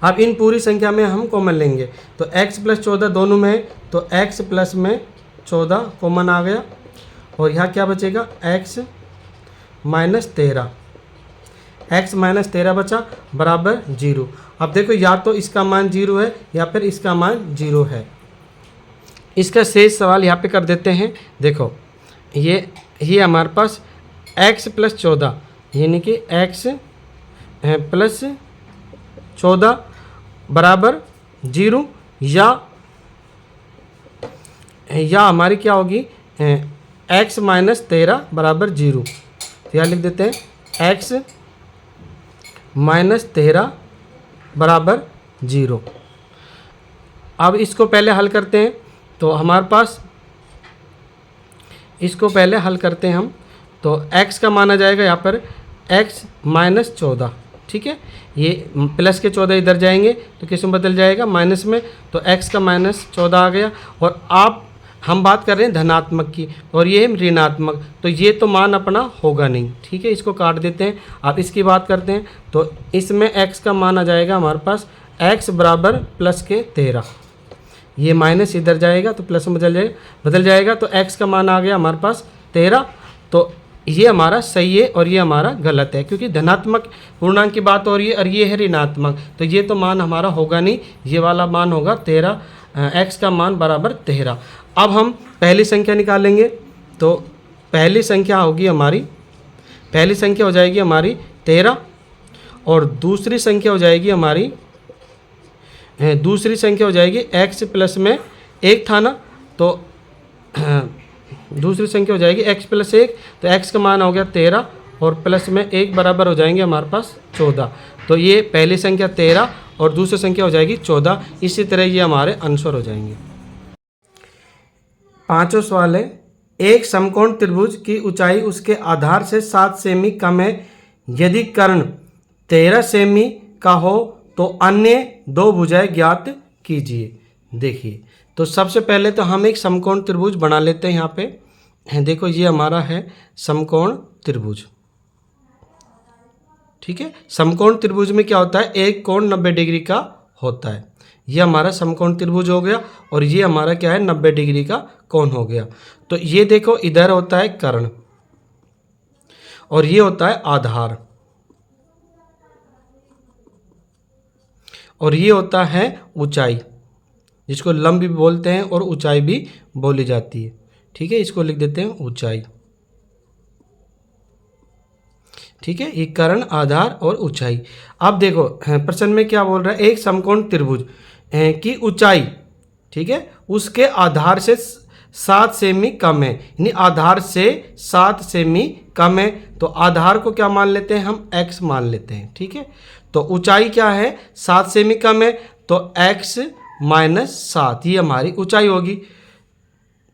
अब इन पूरी संख्या में हम कॉमन लेंगे तो x प्लस 14 दोनों में है तो x प्लस में 14 कॉमन आ गया और यहाँ क्या बचेगा x माइनस 13 बचा बराबर 0। अब देखो या तो इसका मान 0 है या फिर इसका मान 0 है। इसका शेष सवाल यहाँ पे कर देते हैं। देखो ये हमारे पास x प्लस 14 यानी कि x प्लस 14 बराबर 0 या हमारी क्या होगी x माइनस 13 बराबर 0। तो यहाँ लिख देते हैं x माइनस 13 बराबर 0। अब इसको पहले हल करते हैं तो हमारे पास इसको पहले हल करते हैं हम तो x का माना जाएगा यहाँ पर x माइनस 14। ठीक है, ये प्लस के 14 इधर जाएंगे तो किस में बदल जाएगा माइनस में, तो x का माइनस 14 आ गया। और हम बात कर रहे हैं धनात्मक की और ये है ऋणात्मक, तो ये तो मान अपना होगा नहीं। ठीक है, इसको काट देते हैं। अब इसकी बात करते हैं तो इसमें x का मान आ जाएगा हमारे पास x बराबर प्लस के 13। ये माइनस इधर जाएगा तो प्लस में बदल जाएगा तो x का मान आ गया हमारे पास 13। तो ये हमारा सही है और ये हमारा गलत है क्योंकि धनात्मक पूर्णांक की बात हो रही है और ये है ऋणात्मक, तो ये तो मान हमारा होगा नहीं, ये वाला मान होगा 13, x का मान बराबर 13। अब हम पहली संख्या निकालेंगे तो पहली संख्या हो जाएगी हमारी 13 और दूसरी संख्या हो जाएगी x प्लस में 1 था ना, तो दूसरी संख्या हो जाएगी x प्लस 1, तो x का मान हो गया 13 और प्लस में 1 बराबर हो जाएंगे हमारे पास 14। तो ये पहली संख्या 13 और दूसरी संख्या हो जाएगी 14। इसी तरह ये हमारे आंसर हो जाएंगे। पांचवा सवाल है, एक समकोण त्रिभुज की ऊंचाई उसके आधार से 7 सेमी कम है, यदि कर्ण 13 सेमी का हो तो अन्य दो भुजाएं ज्ञात कीजिए। देखिए तो सबसे पहले तो हम एक समकोण त्रिभुज बना लेते हैं। यहाँ पे देखो ये हमारा है समकोण त्रिभुज। ठीक है, समकोण त्रिभुज में क्या होता है, एक कोण 90 डिग्री का होता है। ये हमारा समकोण त्रिभुज हो गया और ये हमारा क्या है 90 डिग्री का कोण हो गया। तो ये देखो इधर होता है कर्ण और ये होता है आधार और ये होता है ऊंचाई, जिसको लंब भी बोलते हैं और ऊंचाई भी बोली जाती है। ठीक है, इसको लिख देते हैं ऊंचाई। ठीक है, ये कर्ण, आधार और ऊंचाई। अब देखो प्रश्न में क्या बोल रहा है, एक समकोण त्रिभुज की ऊंचाई, ठीक है, उसके आधार से 7 सेमी कम है, यानी आधार से 7 सेमी कम है। तो आधार को क्या मान लेते हैं हम, x मान लेते हैं। ठीक है, तो ऊंचाई क्या है 7 सेमी कम है तो x माइनस 7 ये हमारी ऊंचाई होगी।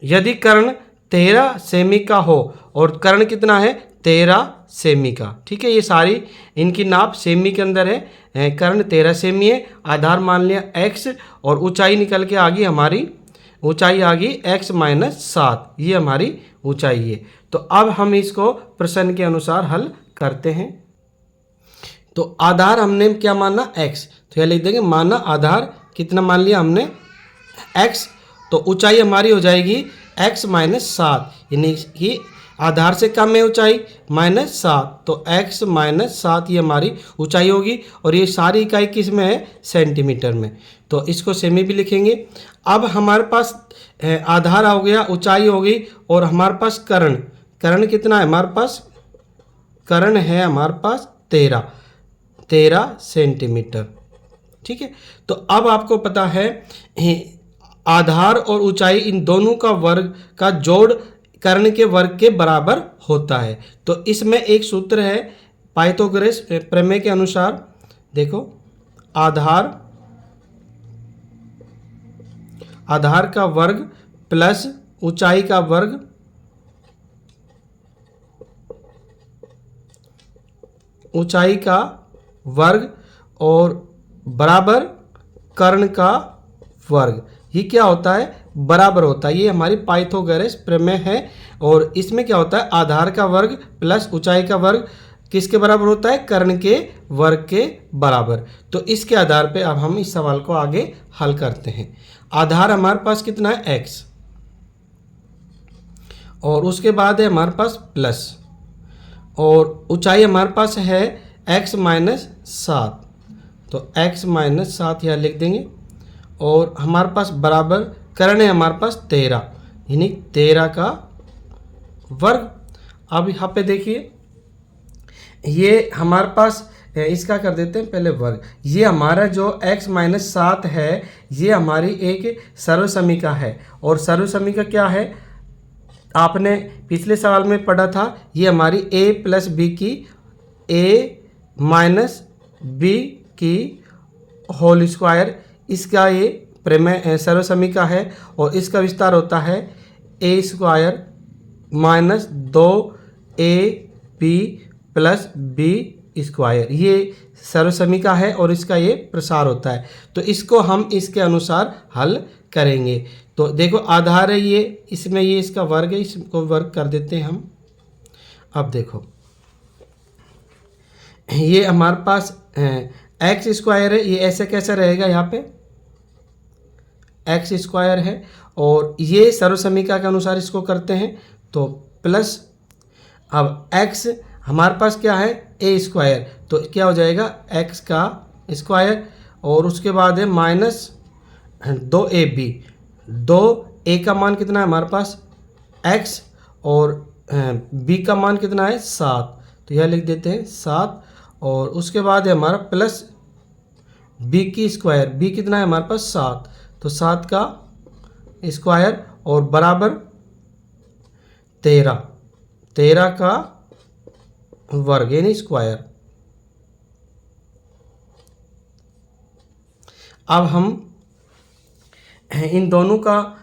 यदि कर्ण 13 सेमी का हो और कर्ण कितना है 13 सेमी का। ठीक है, ये सारी इनकी नाप सेमी के अंदर है। कर्ण 13 सेमी है, आधार मान लिया x और ऊंचाई निकल के आ गई हमारी, ऊंचाई आ गई x माइनस 7, ये हमारी ऊंचाई है। तो अब हम इसको प्रश्न के अनुसार हल करते हैं। तो आधार हमने क्या माना x, तो यह लिख देंगे माना आधार कितना मान लिया हमने x, तो ऊंचाई हमारी हो जाएगी x माइनस 7, यानी कि आधार से कम है ऊंचाई -7, तो x माइनस 7 ये हमारी ऊंचाई होगी। और ये सारी इकाई किस में है, सेंटीमीटर में, तो इसको सेमी भी लिखेंगे। अब हमारे पास आधार हो गया, ऊंचाई हो गई, और हमारे पास कर्ण, कर्ण कितना है हमारे पास, कर्ण है हमारे पास 13 सेंटीमीटर। ठीक है, तो अब आपको पता है आधार और ऊंचाई इन दोनों का वर्ग का जोड़ कर्ण के वर्ग के बराबर होता है। तो इसमें एक सूत्र है पाइथागोरस प्रमेय के अनुसार, देखो आधार का वर्ग प्लस ऊंचाई का वर्ग और बराबर कर्ण का वर्ग, ये क्या होता है, बराबर होता है। ये हमारी पाइथागोरस प्रमेय है। और इसमें क्या होता है, आधार का वर्ग प्लस ऊंचाई का वर्ग किसके बराबर होता है, कर्ण के वर्ग के बराबर। तो इसके आधार पे अब हम इस सवाल को आगे हल करते हैं। आधार हमारे पास कितना है x, और उसके बाद है हमारे पास प्लस, और ऊंचाई हमारे पास है x माइनस 7, तो x माइनस 7 यहाँ लिख देंगे। और हमारे पास बराबर कर्ण है हमारे पास 13, यानी 13 का वर्ग। अब यहाँ पे देखिए, ये हमारे पास इसका कर देते हैं पहले वर्ग। ये हमारा जो x माइनस 7 है, ये हमारी एक सर्वसमीका है। और सर्वसमीका क्या है, आपने पिछले सवाल में पढ़ा था, ये हमारी a प्लस बी की a माइनस बी की होल स्क्वायर, इसका ये प्रमेय सर्वसमीका है। और इसका विस्तार होता है a square minus 2ab plus B square, ये सर्वसमीका है और इसका ये प्रसार होता है। तो इसको हम इसके अनुसार हल करेंगे। तो देखो आधार है ये, इसमें ये इसका वर्ग है, इसको वर्ग कर देते हैं हम। अब देखो ये हमारे पास एक्स स्क्वायर है, ये ऐसे कैसे रहेगा, यहाँ पे एक्स स्क्वायर है, और ये सर्वसमीका के अनुसार इसको करते हैं तो प्लस, अब x हमारे पास क्या है a स्क्वायर, तो क्या हो जाएगा x का स्क्वायर, और उसके बाद है माइनस 2ab, 2a का मान कितना है हमारे पास x, और b का मान कितना है 7, तो यह लिख देते हैं 7। और उसके बाद है हमारा प्लस b की स्क्वायर, b कितना है हमारे पास 7, तो 7 का स्क्वायर और बराबर 13 का वर्ग यानी स्क्वायर। अब हम इन दोनों का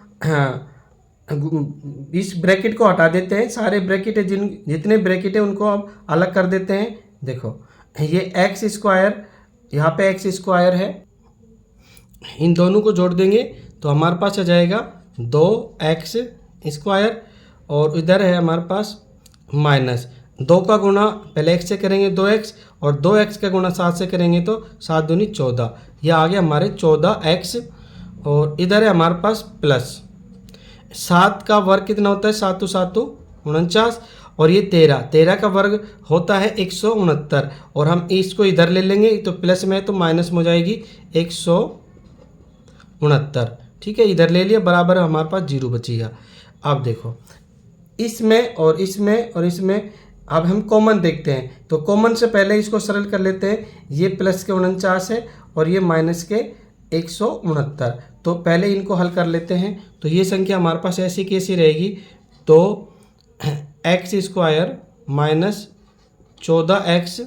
इस ब्रैकेट को हटा देते हैं, सारे ब्रैकेट है जितने ब्रैकेट है उनको अब अलग कर देते हैं। देखो ये एक्स स्क्वायर, यहाँ पे एक्स स्क्वायर है, इन दोनों को जोड़ देंगे तो हमारे पास आ जाएगा 2x स्क्वायर, और इधर है हमारे पास माइनस 2 का गुणा पहले x से करेंगे 2x, और 2x का गुणा 7 से करेंगे तो 7 दूनी 14, यह आ गया हमारे 14x। और इधर है हमारे पास प्लस 7 का वर्ग कितना होता है, 7 7 49, और ये 13 का वर्ग होता है 169, और हम इसको इधर ले लेंगे तो प्लस में है तो माइनस में हो जाएगी 169। ठीक है, इधर ले लिया, बराबर हमारे पास 0 बचेगा। अब देखो इसमें और इसमें और इसमें अब हम कॉमन देखते हैं, तो कॉमन से पहले इसको सरल कर लेते हैं। ये प्लस के 49 है और ये माइनस के 169, तो पहले इनको हल कर लेते हैं। तो ये संख्या हमारे पास ऐसी कैसी रहेगी, तो एक्स स्क्वायर माइनस 14x,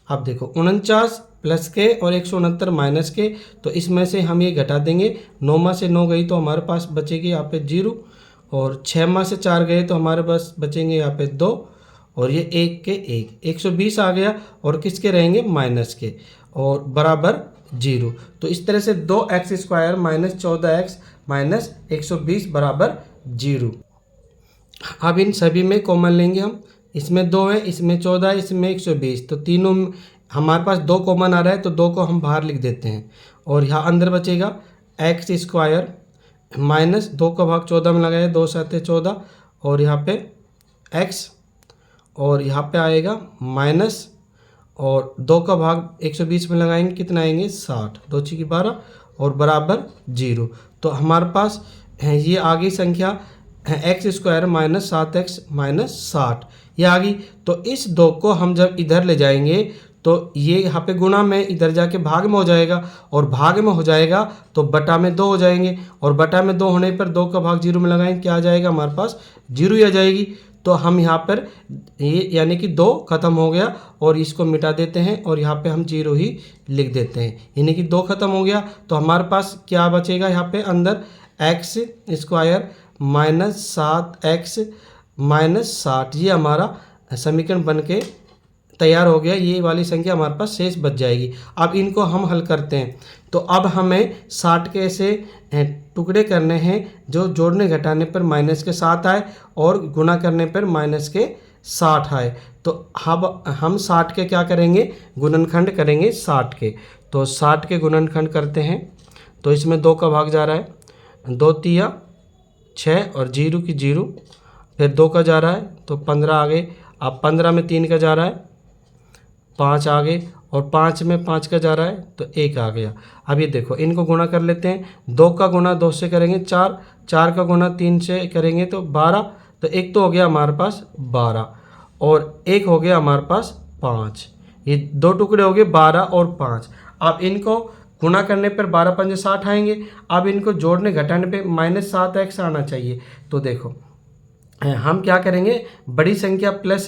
अब देखो 49 प्लस के और 169 माइनस के, तो इसमें से हम ये घटा देंगे, 9 में से 9 गई तो हमारे पास बचेगी यहाँ पे 0, और 6 में से 4 गए तो हमारे पास बचेंगे यहाँ पे 2, और ये 1 के 1, 120 आ गया, और किसके रहेंगे माइनस के, और बराबर 0। तो इस तरह से 2x square minus 14x minus 120 बराबर 0। अब इन सभी में कॉमन लेंगे हम, इसमें 2 है, इसमें 14 है, इसमें 120, तो तीनों हमारे पास 2 कॉमन आ रहा है तो 2 को हम बाहर लिख देते हैं और यहाँ अंदर बचेगा एक्स स्क्वायर माइनस 2 का भाग 14 में लगाए 2 7 14 और यहाँ पे एक्स और यहाँ पे आएगा माइनस और 2 का भाग 120 में लगाएंगे कितना आएंगे 60 2 की 12 और बराबर 0। तो हमारे पास ये आ गई संख्या x square minus 7x minus 60 ये आ गई। तो इस 2 को हम जब इधर ले जाएंगे तो ये यहाँ पे गुणा में इधर जाके भाग में हो जाएगा और भाग में हो जाएगा तो बटा में 2 हो जाएंगे और बटा में 2 होने पर 2 का भाग 0 में लगाएंगे क्या आ जाएगा हमारे पास 0 ही आ जाएगी। तो हम यहाँ पर ये यानी कि 2 खत्म हो गया और इसको मिटा देते हैं और यहाँ पे हम 0 ही लिख देते हैं यानी कि 2 खत्म हो गया। तो हमारे पास क्या बचेगा यहाँ पे अंदर x square minus 7x minus 60 ये हमारा समीकरण बन के तैयार हो गया। ये वाली संख्या हमारे पास शेष बच जाएगी। अब इनको हम हल करते हैं तो अब हमें 60 के ऐसे टुकड़े करने हैं जो जोड़ने घटाने पर माइनस के 7 आए और गुणा करने पर माइनस के 60 आए। तो अब हम 60 के क्या करेंगे गुणनखंड करेंगे 60 के। तो 60 के गुणनखंड करते हैं तो इसमें 2 का भाग जा रहा है 2 तिया 6 और 0 की 0 फिर 2 का जा रहा है तो 15 आ गए। अब 15 में 3 का जा रहा है 5 आ गए और 5 में 5 का जा रहा है तो 1 आ गया। अब ये देखो इनको गुणा कर लेते हैं 2 का गुणा 2 से करेंगे 4 4 का गुणा 3 से करेंगे तो 12 तो एक तो हो गया हमारे पास 12 और एक हो गया हमारे पास 5 ये 2 टुकड़े हो गए 12 और 5। अब इनको गुणा करने पर 12 पंजे 60 आएंगे। अब इनको जोड़ने घटाने पे माइनस 7x आना चाहिए। तो देखो हम क्या करेंगे बड़ी संख्या प्लस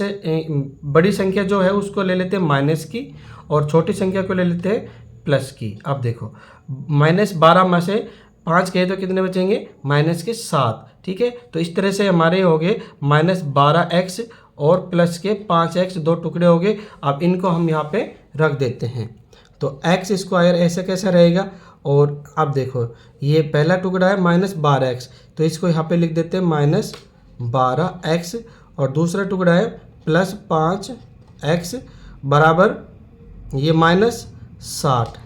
बड़ी संख्या जो है उसको ले लेते हैं माइनस की और छोटी संख्या को ले लेते हैं प्लस की। अब देखो माइनस 12 में से 5 गए तो कितने बचेंगे माइनस के 7 ठीक है। तो इस तरह से हमारे हो गए माइनस 12x और प्लस के 5x 2 टुकड़े हो गए। अब इनको हम यहाँ पे रख देते हैं तो एक्स स्क्वायर ऐसे कैसा रहेगा और अब देखो ये पहला टुकड़ा है माइनस 12x तो इसको यहाँ पे लिख देते हैं माइनस 12x और दूसरा टुकड़ा है प्लस 5x बराबर ये माइनस 60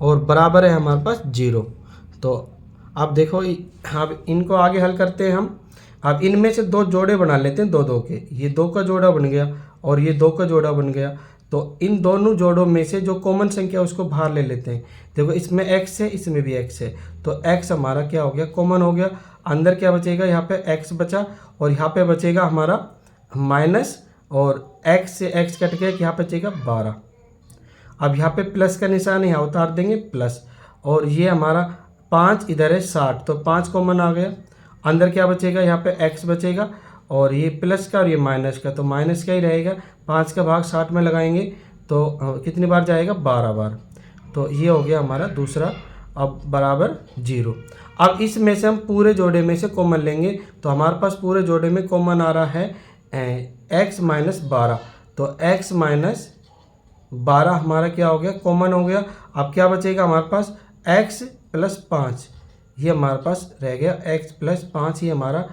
और बराबर है हमारे पास 0। तो अब देखो अब इनको आगे हल करते हैं हम। अब इनमें से 2 जोड़े बना लेते हैं 2 2 के। ये 2 का जोड़ा बन गया और ये 2 का जोड़ा बन गया। तो इन दोनों जोड़ों में से जो कॉमन संख्या उसको बाहर ले लेते हैं। देखो इसमें x है इसमें भी x है तो x हमारा क्या हो गया कॉमन हो गया। अंदर क्या बचेगा यहाँ पे x बचा और यहाँ पे बचेगा हमारा माइनस और x से x कट गया यहाँ बचेगा 12। अब यहाँ पे प्लस का निशान यहाँ उतार देंगे प्लस और ये हमारा 5 इधर है 60 तो 5 कॉमन आ गया। अंदर क्या बचेगा यहाँ पे x बचेगा और ये प्लस का और ये माइनस का तो माइनस का ही रहेगा। 5 का भाग 60 में लगाएंगे तो कितनी बार जाएगा 12 बार। तो ये हो गया हमारा दूसरा अब बराबर 0। अब इसमें से हम पूरे जोड़े में से कॉमन लेंगे तो हमारे पास पूरे जोड़े में कॉमन आ रहा है x माइनस 12 तो x माइनस 12 हमारा क्या हो गया कॉमन हो गया। अब क्या बचेगा हमारे पास x प्लस 5 ये हमारे पास रह गया x प्लस 5 ये हमारा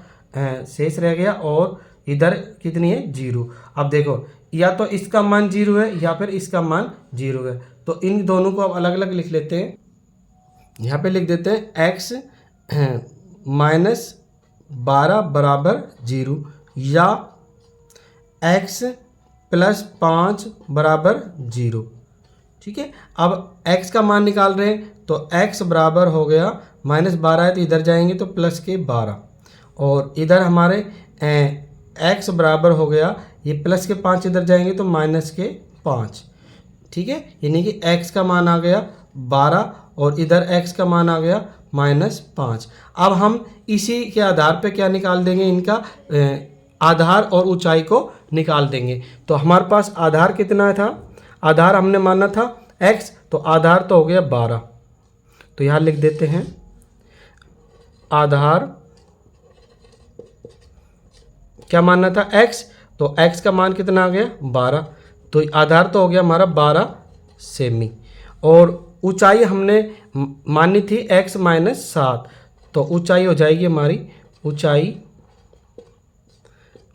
शेष रह गया और इधर कितनी है 0। अब देखो या तो इसका मान 0 है या फिर इसका मान 0 है तो इन दोनों को अब अलग अलग लिख लेते हैं। यहाँ पे लिख देते हैं x माइनस 12 बराबर 0 या x प्लस 5 बराबर 0 ठीक है। अब x का मान निकाल रहे हैं तो x बराबर हो गया माइनस 12 है तो इधर जाएंगे तो प्लस के 12 और इधर हमारे x बराबर हो गया ये प्लस के 5 इधर जाएंगे तो माइनस के 5 ठीक है। यानी कि x का मान आ गया 12 और इधर x का मान आ गया माइनस 5। अब हम इसी के आधार पे क्या निकाल देंगे इनका आधार और ऊंचाई को निकाल देंगे। तो हमारे पास आधार कितना था आधार हमने माना था x तो आधार तो हो गया 12 तो यहाँ लिख देते हैं आधार क्या मानना था x तो x का मान कितना आ गया 12 तो आधार तो हो गया हमारा 12 सेमी और ऊंचाई हमने मानी थी x माइनस 7 तो ऊंचाई हो जाएगी हमारी ऊंचाई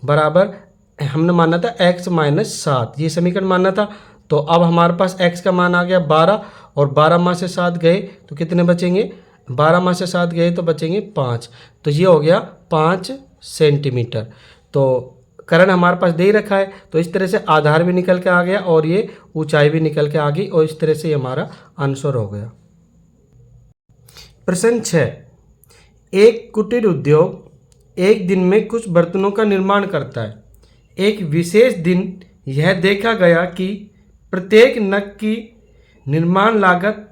बराबर हमने माना था x माइनस 7 ये समीकरण मानना था तो अब हमारे पास x का मान आ गया 12 और 12 में से 7 गए तो कितने बचेंगे, 12 में से 7 गए तो बचेंगे 5। तो ये हो गया 5 सेंटीमीटर। तो कर्ण हमारे पास दे ही रखा है, तो इस तरह से आधार भी निकल के आ गया और ये ऊंचाई भी निकल के आ गई और इस तरह से ये हमारा आंसर हो गया। प्रश्न 6, एक कुटीर उद्योग एक दिन में कुछ बर्तनों का निर्माण करता है। एक विशेष दिन यह देखा गया कि प्रत्येक नग की निर्माण लागत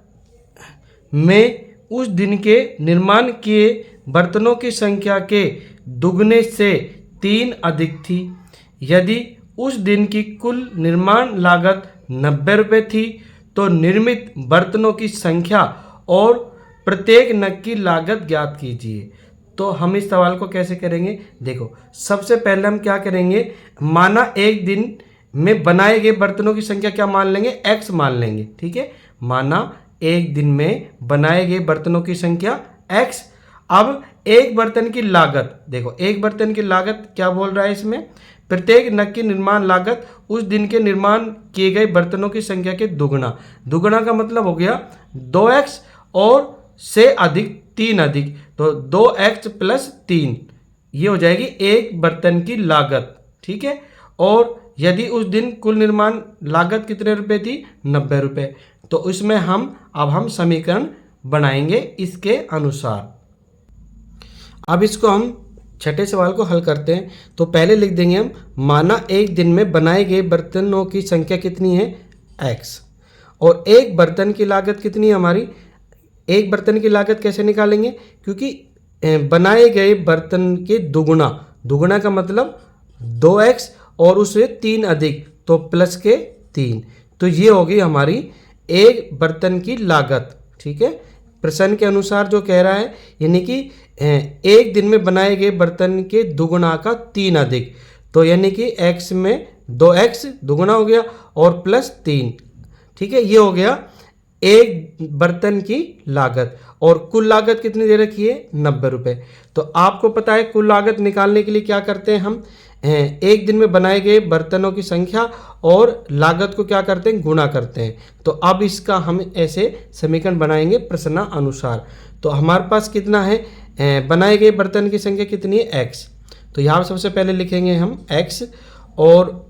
में उस दिन के निर्माण किए बर्तनों की संख्या के दुगने से 3 अधिक थी। यदि उस दिन की कुल निर्माण लागत 90 रुपये थी तो निर्मित बर्तनों की संख्या और प्रत्येक नग की लागत ज्ञात कीजिए। तो हम इस सवाल को कैसे करेंगे, देखो सबसे पहले हम क्या करेंगे, माना एक दिन में बनाए गए बर्तनों की संख्या क्या मान लेंगे, x मान लेंगे। ठीक है, माना एक दिन में बनाए गए बर्तनों की संख्या x। अब एक बर्तन की लागत, देखो एक बर्तन की लागत क्या बोल रहा है इसमें, प्रत्येक नग की निर्माण लागत उस दिन के निर्माण किए गए बर्तनों की संख्या के दुगना। दुगना का मतलब हो गया 2x और से अधिक 3 अधिक, तो 2x प्लस 3 ये हो जाएगी एक बर्तन की लागत। ठीक है, और यदि उस दिन कुल निर्माण लागत कितने रुपए थी, 90 रुपये। तो इसमें हम समीकरण बनाएंगे इसके अनुसार। अब इसको हम छठे सवाल को हल करते हैं। तो पहले लिख देंगे हम, माना एक दिन में बनाए गए बर्तनों की संख्या कितनी है, x, और एक बर्तन की लागत कितनी है हमारी। एक बर्तन की लागत कैसे निकालेंगे, क्योंकि बनाए गए बर्तन के दुगुना, दुगुना का मतलब 2x और उससे 3 अधिक तो प्लस के 3, तो ये होगी हमारी एक बर्तन की लागत। ठीक है, प्रश्न के अनुसार जो कह रहा है यानी कि एक दिन में बनाए गए बर्तन के दुगुना का 3 अधिक, तो यानी कि x में 2x दुगुना हो गया और प्लस 3। ठीक है, ये हो गया एक बर्तन की लागत, और कुल लागत कितनी दे रखी है, 90 रुपये। तो आपको पता है कुल लागत निकालने के लिए क्या करते हैं हम, एक दिन में बनाए गए बर्तनों की संख्या और लागत को क्या करते हैं, गुणा करते हैं। तो अब इसका हम ऐसे समीकरण बनाएंगे प्रश्नानुसार। तो हमारे पास कितना है, बनाए गए बर्तन की संख्या कितनी है, x। तो यहाँ सबसे पहले लिखेंगे हम x, और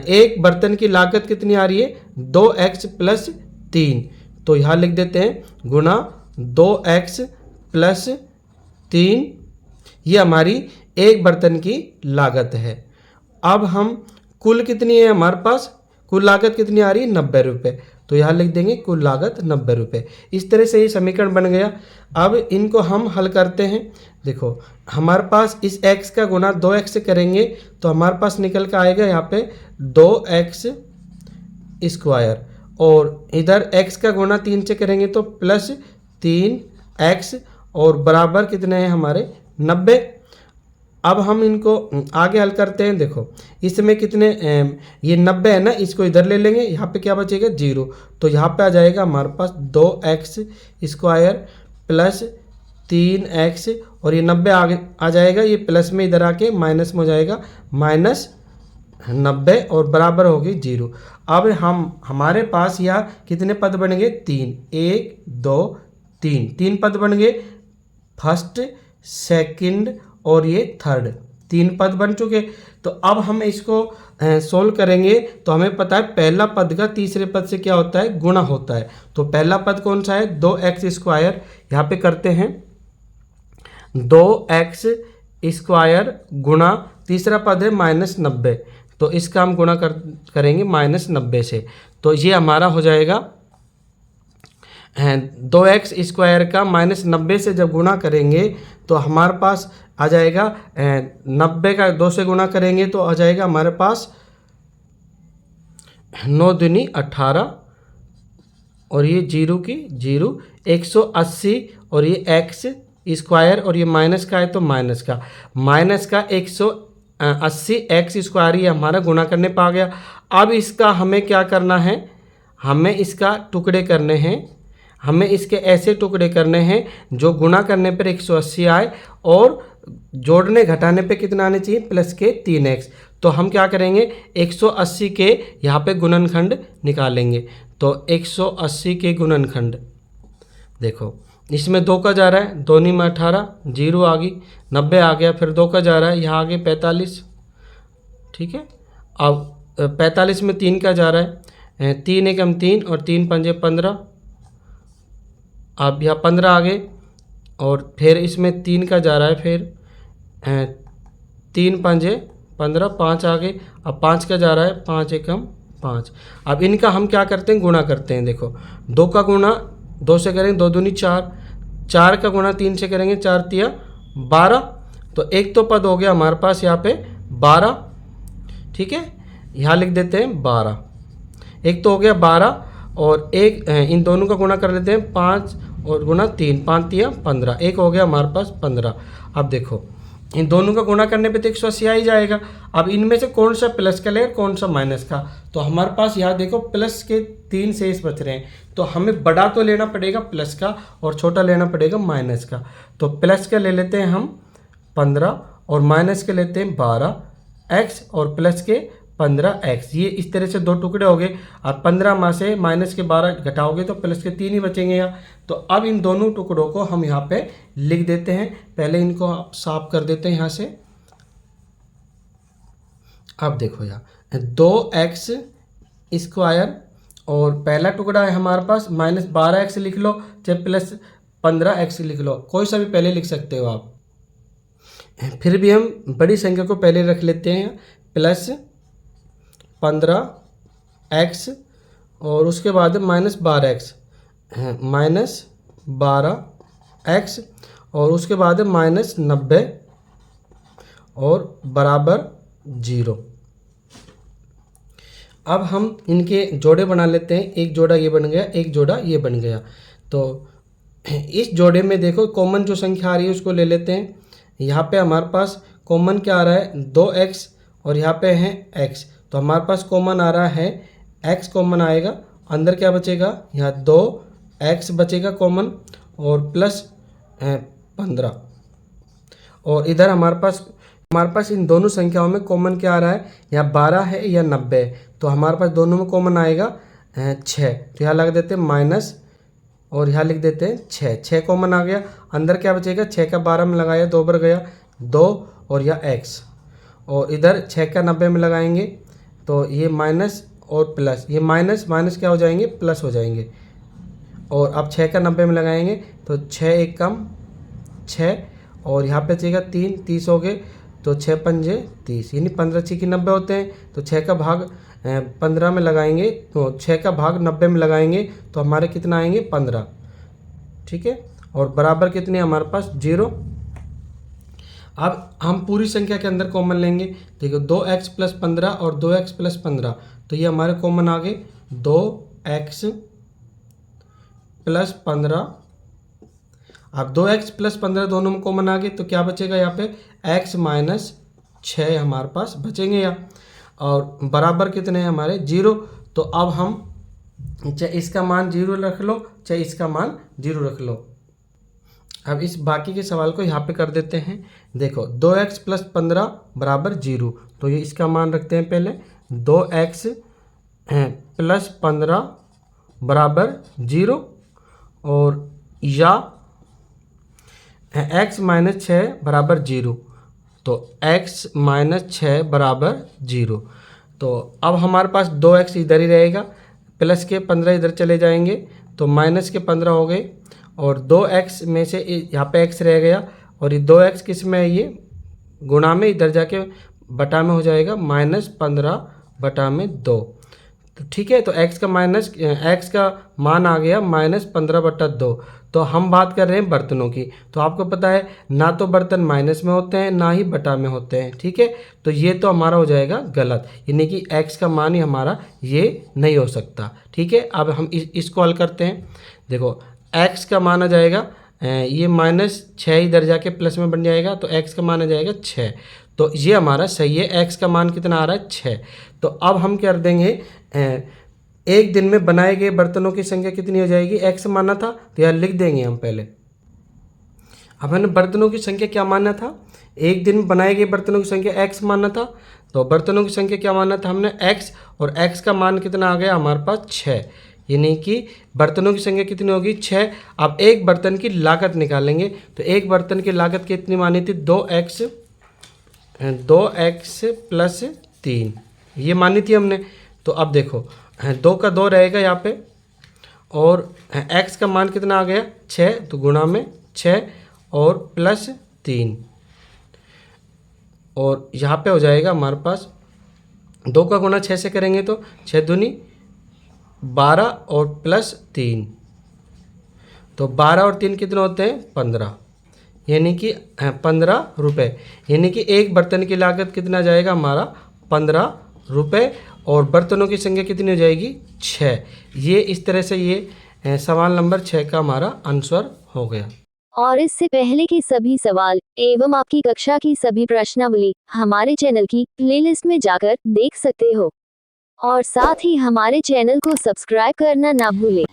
एक बर्तन की लागत कितनी आ रही है, 2x प्लस 3। तो यहाँ लिख देते हैं गुणा 2x प्लस 3, ये हमारी एक बर्तन की लागत है। अब हम कुल कितनी है हमारे पास, कुल लागत कितनी आ रही है, 90 रुपये। तो यहाँ लिख देंगे कुल लागत 90 रुपये। इस तरह से ये समीकरण बन गया। अब इनको हम हल करते हैं। देखो हमारे पास इस x का गुणा 2x से करेंगे तो हमारे पास निकल कर आएगा यहाँ पे 2x स्क्वायर, और इधर x का गुणा 3 से करेंगे तो प्लस 3x, और बराबर कितने हैं हमारे 90। अब हम इनको आगे हल करते हैं। देखो इसमें कितने, ये 90 है ना, इसको इधर ले लेंगे, यहाँ पे क्या बचेगा 0, तो यहाँ पे आ जाएगा हमारे पास 2x स्क्वायर प्लस 3x, और ये 90 आगे आ जाएगा, ये प्लस में इधर आके माइनस में हो जाएगा माइनस 90, और बराबर होगी 0। अब हमारे पास यहाँ कितने पद बन गए, 3, 1 2 3 पद बन गए, फर्स्ट सेकंड और ये थर्ड, 3 पद बन चुके। तो अब हम इसको सोल्व करेंगे तो हमें पता है पहला पद का तीसरे पद से क्या होता है, गुणा होता है। तो पहला पद कौन सा है, 2x स्क्वायर, यहाँ पे करते हैं 2x स्क्वायर गुणा तीसरा पद है -90, तो इसका हम गुणा करेंगे -90 से। तो ये हमारा हो जाएगा 2x स्क्वायर का -90 से जब गुणा करेंगे तो हमारे पास आ जाएगा 90 का 2 से गुणा करेंगे तो आ जाएगा हमारे पास 9 दूनी 18, और ये 0 की 0 180, और ये x स्क्वायर, और ये माइनस का है तो माइनस का 180 x स्क्वायर, ये हमारा गुणा करने पा गया। अब इसका हमें क्या करना है, हमें इसका टुकड़े करने हैं, हमें इसके ऐसे टुकड़े करने हैं जो गुणा करने पर 180 आए और जोड़ने घटाने पे कितना आने चाहिए, प्लस के 3x। तो हम क्या करेंगे, 180 के यहाँ पे गुणनखंड निकालेंगे। तो 180 के गुणनखंड, देखो इसमें 2 का जा रहा है, 2 में 18, 0 आ गई, 90 आ गया, फिर 2 का जा रहा है, यहाँ आगे 45, ठीक है। अब 45 में 3 का जा रहा है, 3 एकम 3 और 3 पंजे 15, अब यहाँ 15 आ गए, और फिर इसमें 3 का जा रहा है, फिर 3 पंजे 15, 5 आ गए, अब 5 का जा रहा है, 5 एकम 5। अब इनका हम क्या करते हैं, गुणा करते हैं। देखो 2 का गुणा 2 से करेंगे, 2 दूनी 4, 4 का गुणा 3 से करेंगे, 4 तिया 12। तो एक तो पद हो गया हमारे पास यहाँ पे 12, ठीक है, यहाँ लिख देते हैं 12, एक तो हो गया 12, और एक इन दोनों का गुणा कर लेते हैं, 5 और गुणा 3, 5 तिया 15, एक हो गया हमारे पास 15। अब देखो इन दोनों का गुणा करने पे तो 180 आ ही जाएगा। अब इनमें से कौन सा प्लस का ले, कौन सा माइनस का, तो हमारे पास यहाँ देखो प्लस के 3 शेष बच रहे हैं, तो हमें बड़ा तो लेना पड़ेगा प्लस का और छोटा लेना पड़ेगा माइनस का। तो प्लस का ले लेते हैं हम 15 और माइनस के लेते हैं 12x और प्लस के 15x। ये इस तरह से 2 टुकड़े हो गए। अब 15 में से माइनस के 12 घटाओगे तो प्लस के 3 ही बचेंगे यहाँ। तो अब इन दोनों टुकड़ों को हम यहाँ पे लिख देते हैं। पहले इनको साफ कर देते हैं यहाँ से। अब देखो यहाँ 2x स्क्वायर और पहला टुकड़ा है हमारे पास माइनस 12x लिख लो, चाहे प्लस 15x लिख लो, कोई सा भी पहले लिख सकते हो आप। फिर भी हम बड़ी संख्या को पहले रख लेते हैं, प्लस 15x और उसके बाद माइनस 12x, माइनस 12x और उसके बाद माइनस 90 और बराबर 0। अब हम इनके जोड़े बना लेते हैं। एक जोड़ा ये बन गया, एक जोड़ा ये बन गया। तो इस जोड़े में देखो कॉमन जो संख्या आ रही है उसको ले लेते हैं। यहाँ पे हमारे पास कॉमन क्या आ रहा है, 2x और यहाँ पे है x। तो हमारे पास कॉमन आ रहा है x, कॉमन आएगा, अंदर क्या बचेगा, यहाँ 2x बचेगा कॉमन और प्लस 15। और इधर हमारे पास इन दोनों संख्याओं में कॉमन क्या आ रहा है, यहाँ 12 है या 90 है। तो हमारे पास दोनों में कॉमन आएगा 6। तो यहाँ लग देते हैं माइनस और यहाँ लिख देते हैं 6 कॉमन आ गया। अंदर क्या बचेगा, 6 का 12 में लगाया 2 बार गया 2 और यह x, और इधर 6 का 90 में लगाएंगे तो ये माइनस और प्लस, ये माइनस माइनस क्या हो जाएंगे, प्लस हो जाएंगे। और अब 6 का 90 में लगाएंगे तो 6 एक कम 6 और यहाँ पे बचेगा 3, 30 हो गए। तो 6 पंजे 30, यानी 15 6 की 90 होते हैं। तो 6 का भाग 15 में लगाएंगे, तो 6 का भाग 90 में लगाएंगे तो हमारे कितना आएंगे, 15, ठीक है। और बराबर कितने हमारे पास 0। अब हम पूरी संख्या के अंदर कॉमन लेंगे। देखो 2x प्लस 15 और 2x प्लस 15, तो ये हमारे कॉमन आ गए 2x प्लस 15। अब 2x प्लस 15 दोनों में कॉमन आ गए तो क्या बचेगा, यहाँ पे x माइनस 6 हमारे पास बचेंगे यहाँ, और बराबर कितने हैं हमारे 0। तो अब हम चाहे इसका मान 0 रख लो चाहे इसका मान 0 रख लो। अब इस बाकी के सवाल को यहाँ पे कर देते हैं। देखो 2x प्लस 15 बराबर 0, तो ये इसका मान रखते हैं पहले, 2x प्लस 15 बराबर 0, और या x माइनस 6 बराबर 0, तो x माइनस 6 बराबर 0। तो अब हमारे पास 2x इधर ही रहेगा, प्लस के 15 इधर चले जाएंगे तो माइनस के 15 हो गए, और 2x में से यहाँ पे x रह गया, और ये 2x किस में है, ये गुणा में, इधर जाके बटा में हो जाएगा, माइनस 15 बटा में 2। तो ठीक है, तो x का मान आ गया माइनस 15 बटा 2। तो हम बात कर रहे हैं बर्तनों की, तो आपको पता है ना तो बर्तन माइनस में होते हैं ना ही बटा में होते हैं, ठीक है। तो ये तो हमारा हो जाएगा गलत, यानी कि x का मान ही हमारा ये नहीं हो सकता, ठीक है। अब हम इसको हल करते हैं। देखो x का मान आ जाएगा, ये माइनस 6 इधर जाके प्लस में बन जाएगा, तो x का मान आ जाएगा 6। तो ये हमारा सही है, x का मान कितना आ रहा है 6। तो अब हम कर देंगे, एक दिन में बनाए गए बर्तनों की संख्या कितनी हो जाएगी, x माना था तो यहाँ लिख देंगे हम पहले। हमें बर्तनों की संख्या क्या मानना था, एक दिन में बनाए गए बर्तनों की संख्या x मानना था। तो बर्तनों की संख्या क्या मानना था हमने x, और x का मान कितना आ गया हमारे पास 6, यानी कि बर्तनों की संख्या कितनी होगी 6। अब एक बर्तन की लागत निकालेंगे, तो एक बर्तन की लागत कितनी मानी थी 2x प्लस 3, ये मानी थी हमने। तो अब देखो 2 का 2 रहेगा यहाँ पे, और x का मान कितना आ गया 6, तो गुणा में 6 और प्लस 3, और यहाँ पे हो जाएगा हमारे पास 2 का गुणा 6 से करेंगे तो 6 दूनी 12 और प्लस 3, तो 12 और 3 कितने होते हैं 15, यानी कि 15 रुपये, यानी कि एक बर्तन की लागत कितना जाएगा हमारा 15 रुपये, और बर्तनों की संख्या कितनी हो जाएगी 6। ये इस तरह से ये सवाल नंबर 6 का हमारा आंसर हो गया। और इससे पहले के सभी सवाल एवं आपकी कक्षा की सभी प्रश्नावली हमारे चैनल की प्लेलिस्ट में जाकर देख सकते हो, और साथ ही हमारे चैनल को सब्सक्राइब करना ना भूलें।